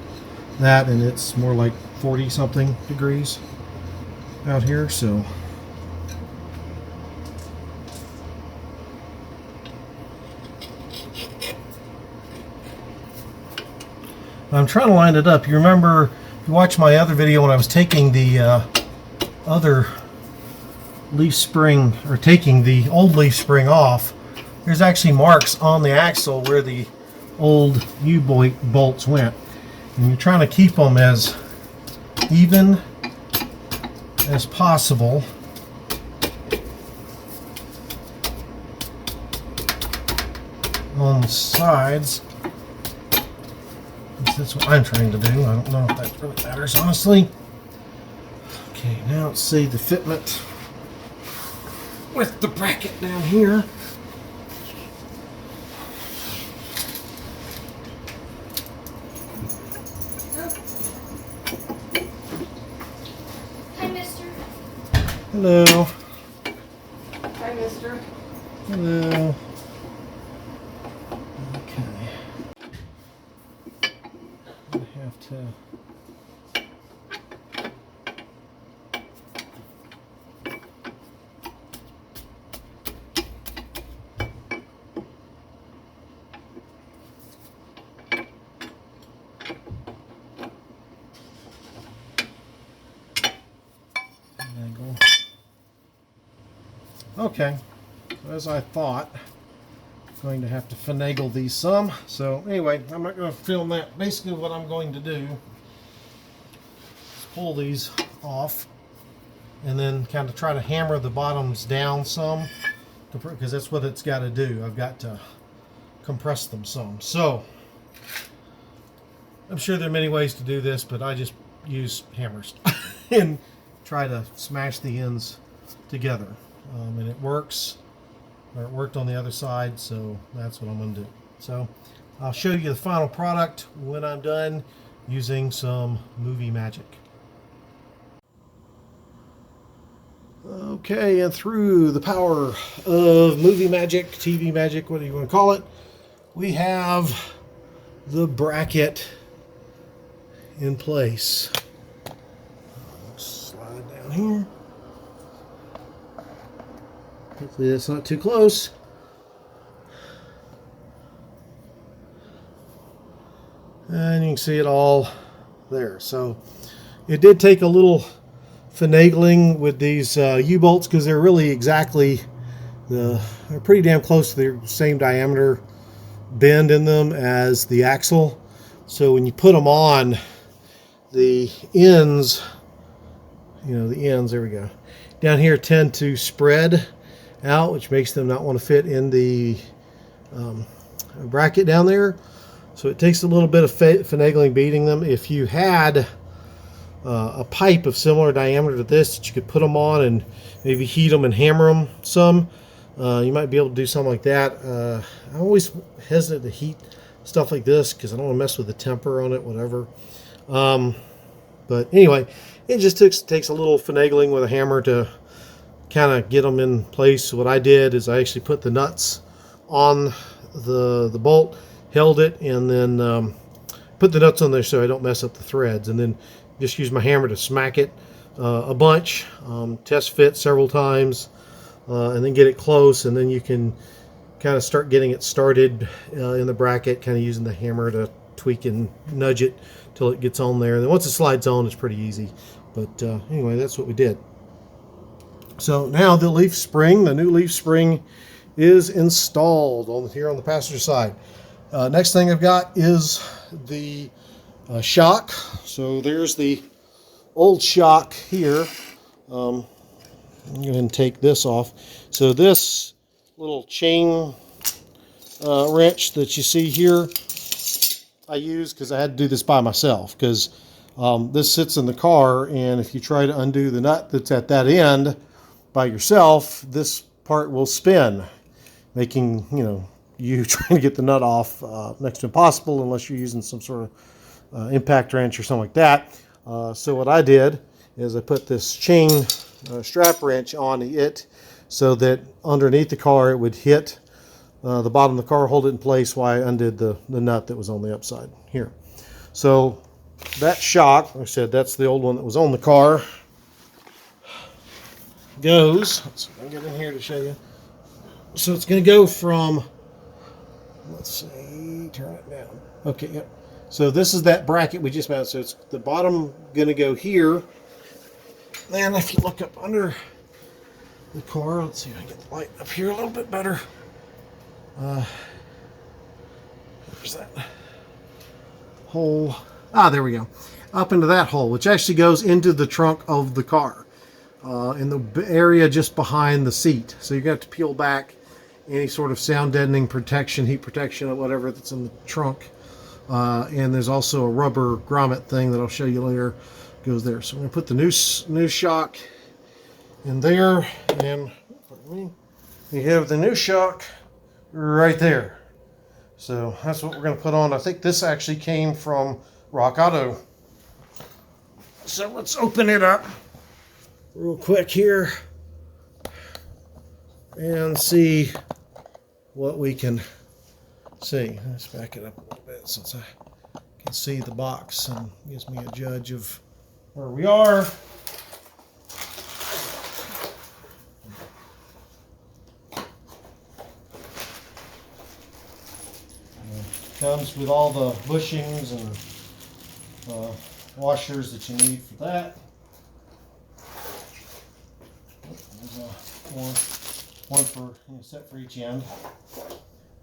that, and it's more like 40 something degrees out here, so. I'm trying to line it up. You remember, you watched my other video when I was taking the other leaf spring, or taking the old leaf spring off. There's actually marks on the axle where the old U-bolts went. And you're trying to keep them as even as possible. On the sides. least that's what I'm trying to do. I don't know if that really matters, honestly. Okay, now let's see the fitment with the bracket down here. Hi, mister. Hello. Hi, mister. Hello. Okay. I have to. Angle. Okay, as I thought, I'm going to have to finagle these some. So anyway, I'm not going to film that. Basically what I'm going to do is pull these off and then kind of try to hammer the bottoms down some, because that's what it's got to do. I've got to compress them some. So I'm sure there are many ways to do this, but I just use hammers and try to smash the ends together. And it works, or it worked on the other side, so that's what I'm going to do. So I'll show you the final product when I'm done using some movie magic. Okay, and through the power of movie magic, TV magic, whatever you want to call it, we have the bracket in place. Slide down here. Hopefully that's not too close. And you can see it all there. So it did take a little finagling with these U-bolts, because they're really exactly they're pretty damn close to the same diameter bend in them as the axle. So when you put them on, the ends, there we go, down here tend to spread out, which makes them not want to fit in the bracket down there. So it takes a little bit of finagling beating them. If you had a pipe of similar diameter to this that you could put them on and maybe heat them and hammer them some, you might be able to do something like that. I'm always hesitant to heat stuff like this because I don't want to mess with the temper on it, whatever. But anyway, it just takes a little finagling with a hammer to kind of get them in place. So what I did is I actually put the nuts on the bolt, held it, and then put the nuts on there so I don't mess up the threads, and then just use my hammer to smack it a bunch, test fit several times, and then get it close, and then you can kind of start getting it started in the bracket, kind of using the hammer to tweak and nudge it till it gets on there. And then once it slides on, it's pretty easy. But anyway, that's what we did. So now the leaf spring, the new leaf spring, is installed here on the passenger side. Next thing I've got is the shock. So there's the old shock here. I'm going to take this off. So this little chain wrench that you see here, I use because I had to do this by myself, because this sits in the car, and if you try to undo the nut that's at that end by yourself, this part will spin, making you trying to get the nut off next to impossible unless you're using some sort of impact wrench or something like that. So what I did is I put this chain strap wrench on it so that underneath the car it would hit the bottom of the car, hold it in place while I undid the nut that was on the upside here. So that shock, like I said, that's the old one that was on the car, goes, let's see if I can get in here to show you. So it's going to go from, let's see, turn it down. Okay, yep. So this is that bracket we just mounted. So it's the bottom going to go here. Then if you look up under the car, let's see if I can get the light up here a little bit better. Where's that hole? Ah, there we go. Up into that hole, which actually goes into the trunk of the car, in the area just behind the seat. So you're going to have to peel back any sort of sound deadening protection, heat protection, or whatever that's in the trunk and there's also a rubber grommet thing that I'll show you later goes there. So I'm going to put the new shock in there, and you have the new shock right there. So that's what we're going to put on. I think this actually came from Rock Auto. So let's open it up real quick here and see what we can see. Let's back it up a little bit since I can see the box and gives me a judge of where we are. Comes with all the bushings and washers that you need for that. There's one for set for each end.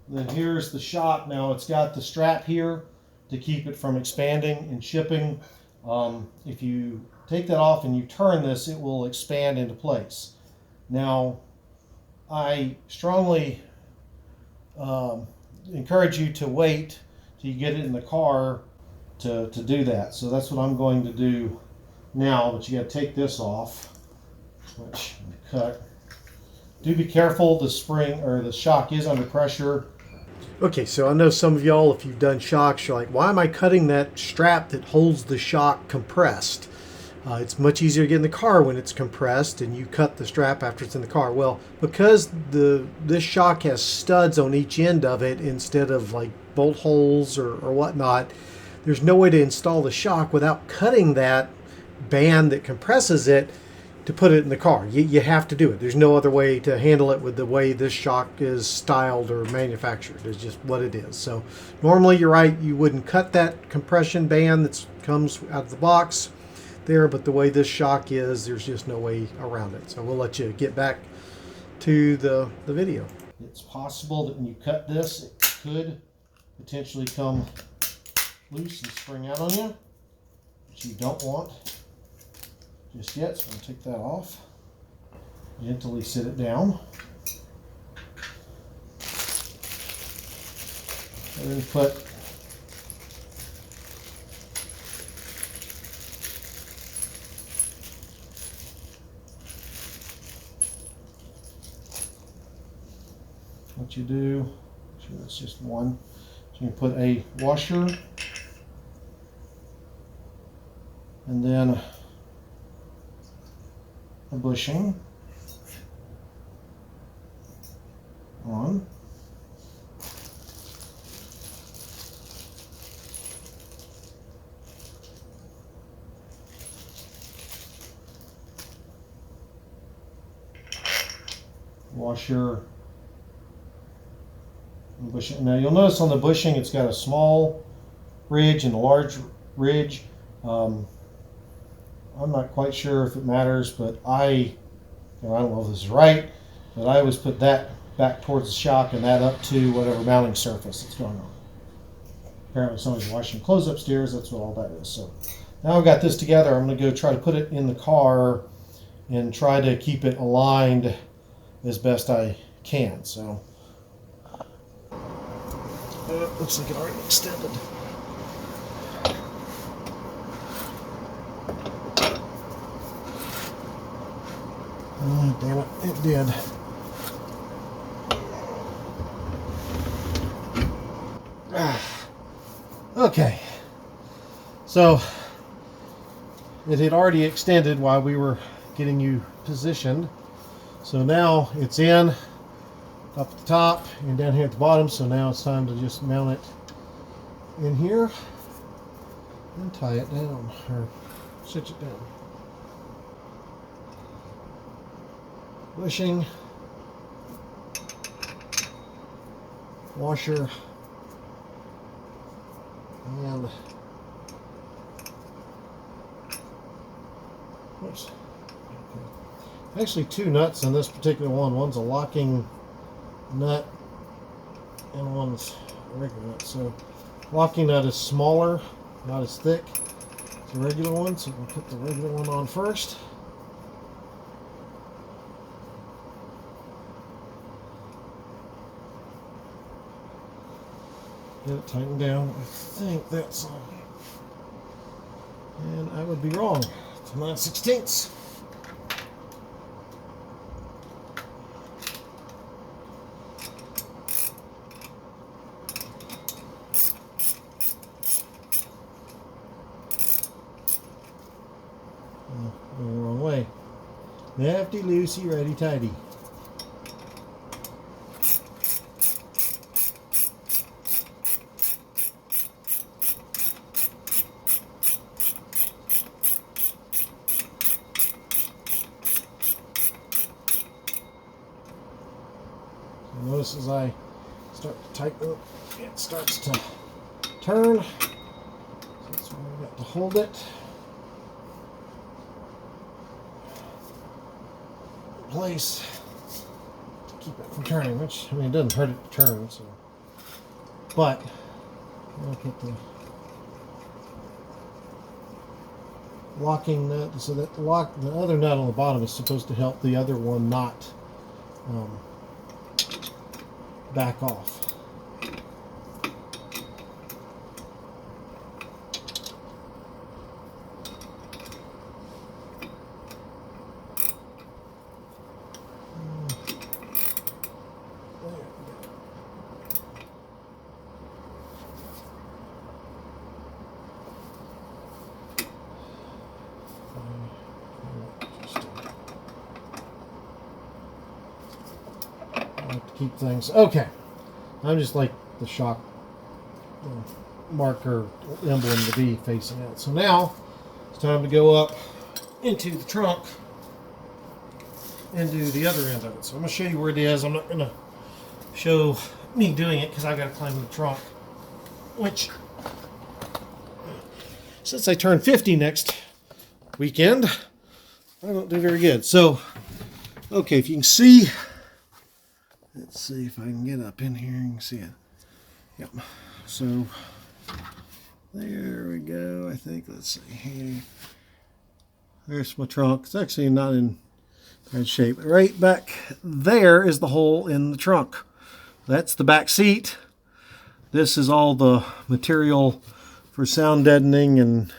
And then here's the shock. Now it's got the strap here to keep it from expanding and shipping. If you take that off and you turn this, it will expand into place. Now, I strongly encourage you to wait till you get it in the car to do that. So that's what I'm going to do now, but you got to take this off, which I'm gonna cut. Do be careful, the spring or the shock is under pressure. Okay, so I know some of y'all, if you've done shocks, you're like, why am I cutting that strap that holds the shock compressed? It's much easier to get in the car when it's compressed, and you cut the strap after it's in the car. Well, because this shock has studs on each end of it instead of like bolt holes or whatnot, there's no way to install the shock without cutting that band that compresses it to put it in the car. You have to do it. There's no other way to handle it with the way this shock is styled or manufactured. It's just what it is. So normally, you're right, you wouldn't cut that compression band that comes out of the box there, but the way this shock is, there's just no way around it. So we'll let you get back to the video. It's possible that when you cut this, it could potentially come loose and spring out on you, which you don't want just yet. So I'm going to take that off, gently sit it down, and then put what you do. Sure, that's just one. So you put a washer and then a bushing on. Washer and bushing. Now you'll notice on the bushing it's got a small ridge and a large ridge. I'm not quite sure if it matters, but I don't know if this is right, but I always put that back towards the shock and that up to whatever mounting surface that's going on. Apparently somebody's washing clothes upstairs, that's what all that is. So now I've got this together, I'm going to go try to put it in the car and try to keep it aligned as best I can. So looks like it already extended. Oh, damn it, it did. Okay, so it had already extended while we were getting you positioned. So now it's in up at the top and down here at the bottom. So now it's time to just mount it in here and tie it down or stitch it down. Bushing, washer, and oops. Okay. Actually, two nuts in this particular one. One's a locking nut, and one's a regular nut. So, locking nut is smaller, not as thick as the regular one. So we'll put the regular one on first. Get it tightened down. I think that's, and I would be wrong. It's 9/16. Oh, wrong way. Lefty loosey, righty tighty. Notice as I start to tighten, it starts to turn. So that's why we got to hold it in place to keep it from turning. Which, I mean, it doesn't hurt it to turn. So, but I'll put the locking nut so that the other nut on the bottom is supposed to help the other one not back off. To keep things okay. I'm just like the shock marker emblem to be facing out. So now it's time to go up into the trunk and do the other end of it. So I'm going to show you where it is. I'm not going to show me doing it because I've got to climb the trunk, which, since I turn 50 next weekend, I don't do very good. So, okay, if you can see, let's see if I can get up in here and you can see it. Yep. So there we go. I think, let's see here. There's my trunk. It's actually not in bad shape. Right back there is the hole in the trunk. That's the back seat. This is all the material for sound deadening and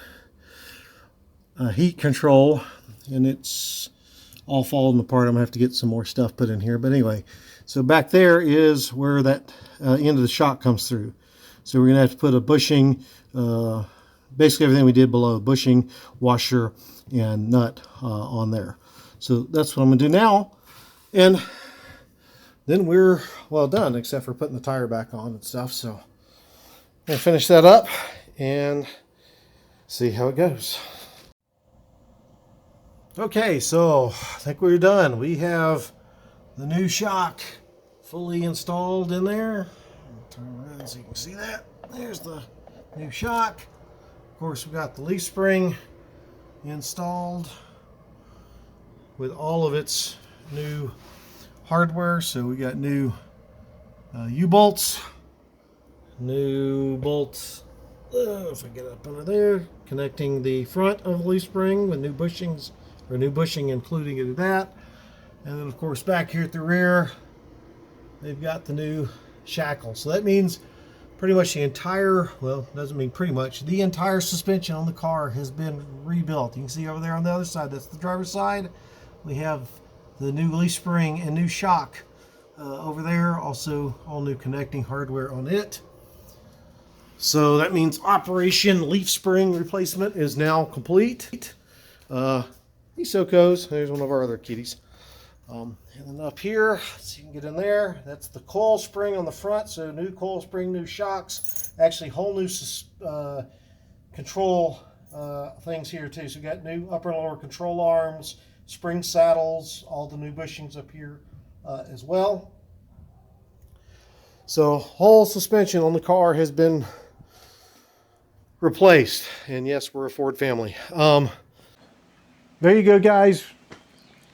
heat control. And it's all falling apart. I'm going to have to get some more stuff put in here. But anyway, so back there is where that end of the shock comes through. So we're going to have to put a bushing, basically everything we did below, bushing, washer, and nut on there. So that's what I'm going to do now. And then we're well done, except for putting the tire back on and stuff. So I'm going to finish that up and see how it goes. Okay, so I think we're done. We have the new shock fully installed in there. Turn around so you can see that. There's the new shock. Of course, we got the leaf spring installed with all of its new hardware. So we got new U-bolts, new bolts. If I get up under there, connecting the front of the leaf spring with new bushings, or new bushing including in that. And then of course back here at the rear, they've got the new shackle. So that means pretty much the entire, well, doesn't mean pretty much, the entire suspension on the car has been rebuilt. You can see over there on the other side, that's the driver's side. We have the new leaf spring and new shock over there. Also all new connecting hardware on it. So that means Operation Leaf Spring Replacement is now complete. Isokos, there's one of our other kitties. And then up here, so you can get in there, that's the coil spring on the front. So new coil spring, new shocks, actually whole new control things here too. So we got new upper and lower control arms, spring saddles, all the new bushings up here as well. So whole suspension on the car has been replaced. And yes, we're a Ford family. There you go, guys.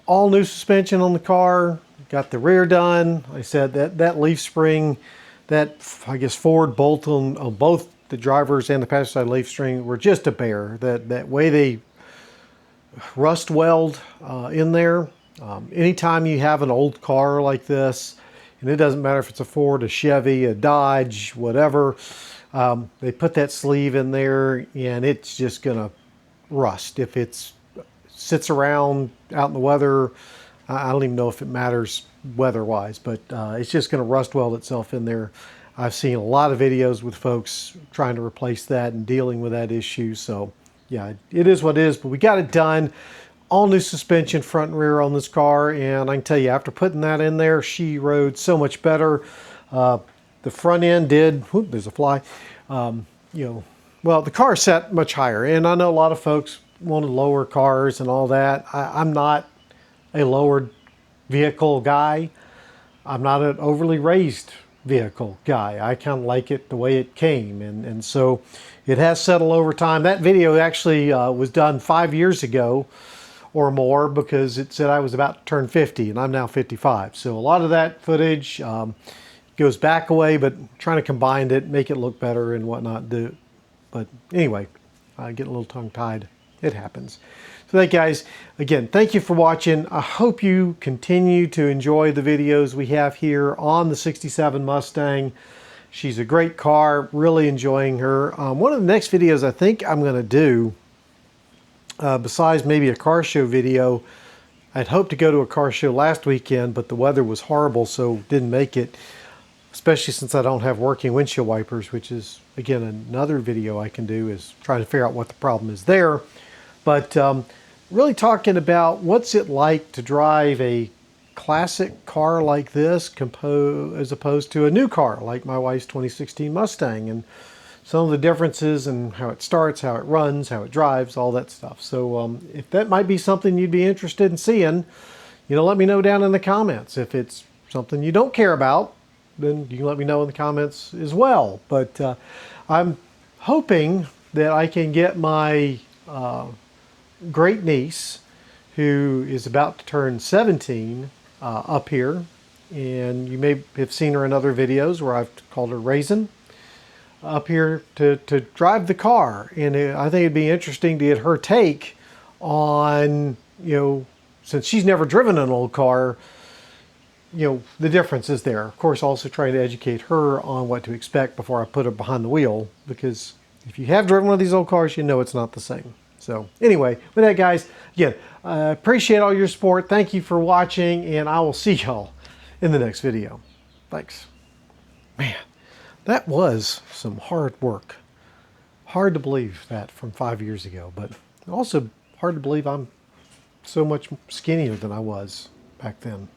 All new suspension on the car. Got the rear done. Like I said, that leaf spring, that, I guess, Ford bolt on both the driver's and the passenger side leaf spring were just a bear. That way they rust weld in there. Anytime you have an old car like this, and it doesn't matter if it's a Ford, a Chevy, a Dodge, whatever. They put that sleeve in there and it's just going to rust. If it sits around out in the weather, I don't even know if it matters weather-wise, but it's just going to rust weld itself in there. I've seen a lot of videos with folks trying to replace that and dealing with that issue. So yeah, it is what it is, but we got it done. All new suspension front and rear on this car, and I can tell you, after putting that in there, she rode so much better. The front end did, whoop, there's a fly, well, the car set much higher, and I know a lot of folks want to lower cars and all that. I'm not a lowered vehicle guy. I'm not an overly raised vehicle guy. I kind of like it the way it came, and so it has settled over time. That video actually was done 5 years ago or more, because it said I was about to turn 50 and I'm now 55. So a lot of that footage goes back away, but trying to combine it, make it look better and whatnot. But anyway, I get a little tongue-tied. It happens. So that, guys, again, thank you for watching. I hope you continue to enjoy the videos we have here on the 67 Mustang. She's a great car, really enjoying her. One of the next videos I think I'm going to do, besides maybe a car show video, I'd hoped to go to a car show last weekend, but the weather was horrible, so didn't make it, especially since I don't have working windshield wipers, which is, again, another video I can do, is trying to figure out what the problem is there. But really talking about what's it like to drive a classic car like this as opposed to a new car like my wife's 2016 Mustang, and some of the differences and how it starts, how it runs, how it drives, all that stuff. So if that might be something you'd be interested in seeing, let me know down in the comments. If it's something you don't care about, then you can let me know in the comments as well. But I'm hoping that I can get my great niece, who is about to turn 17, up here. And you may have seen her in other videos where I've called her Raisin, up here to drive the car. And I think it'd be interesting to get her take on, since she's never driven an old car, the differences there. Of course, also trying to educate her on what to expect before I put her behind the wheel, because if you have driven one of these old cars, it's not the same. So anyway, with that, guys, again, I appreciate all your support. Thank you for watching, and I will see y'all in the next video. Thanks. Man, that was some hard work. Hard to believe that from 5 years ago, but also hard to believe I'm so much skinnier than I was back then.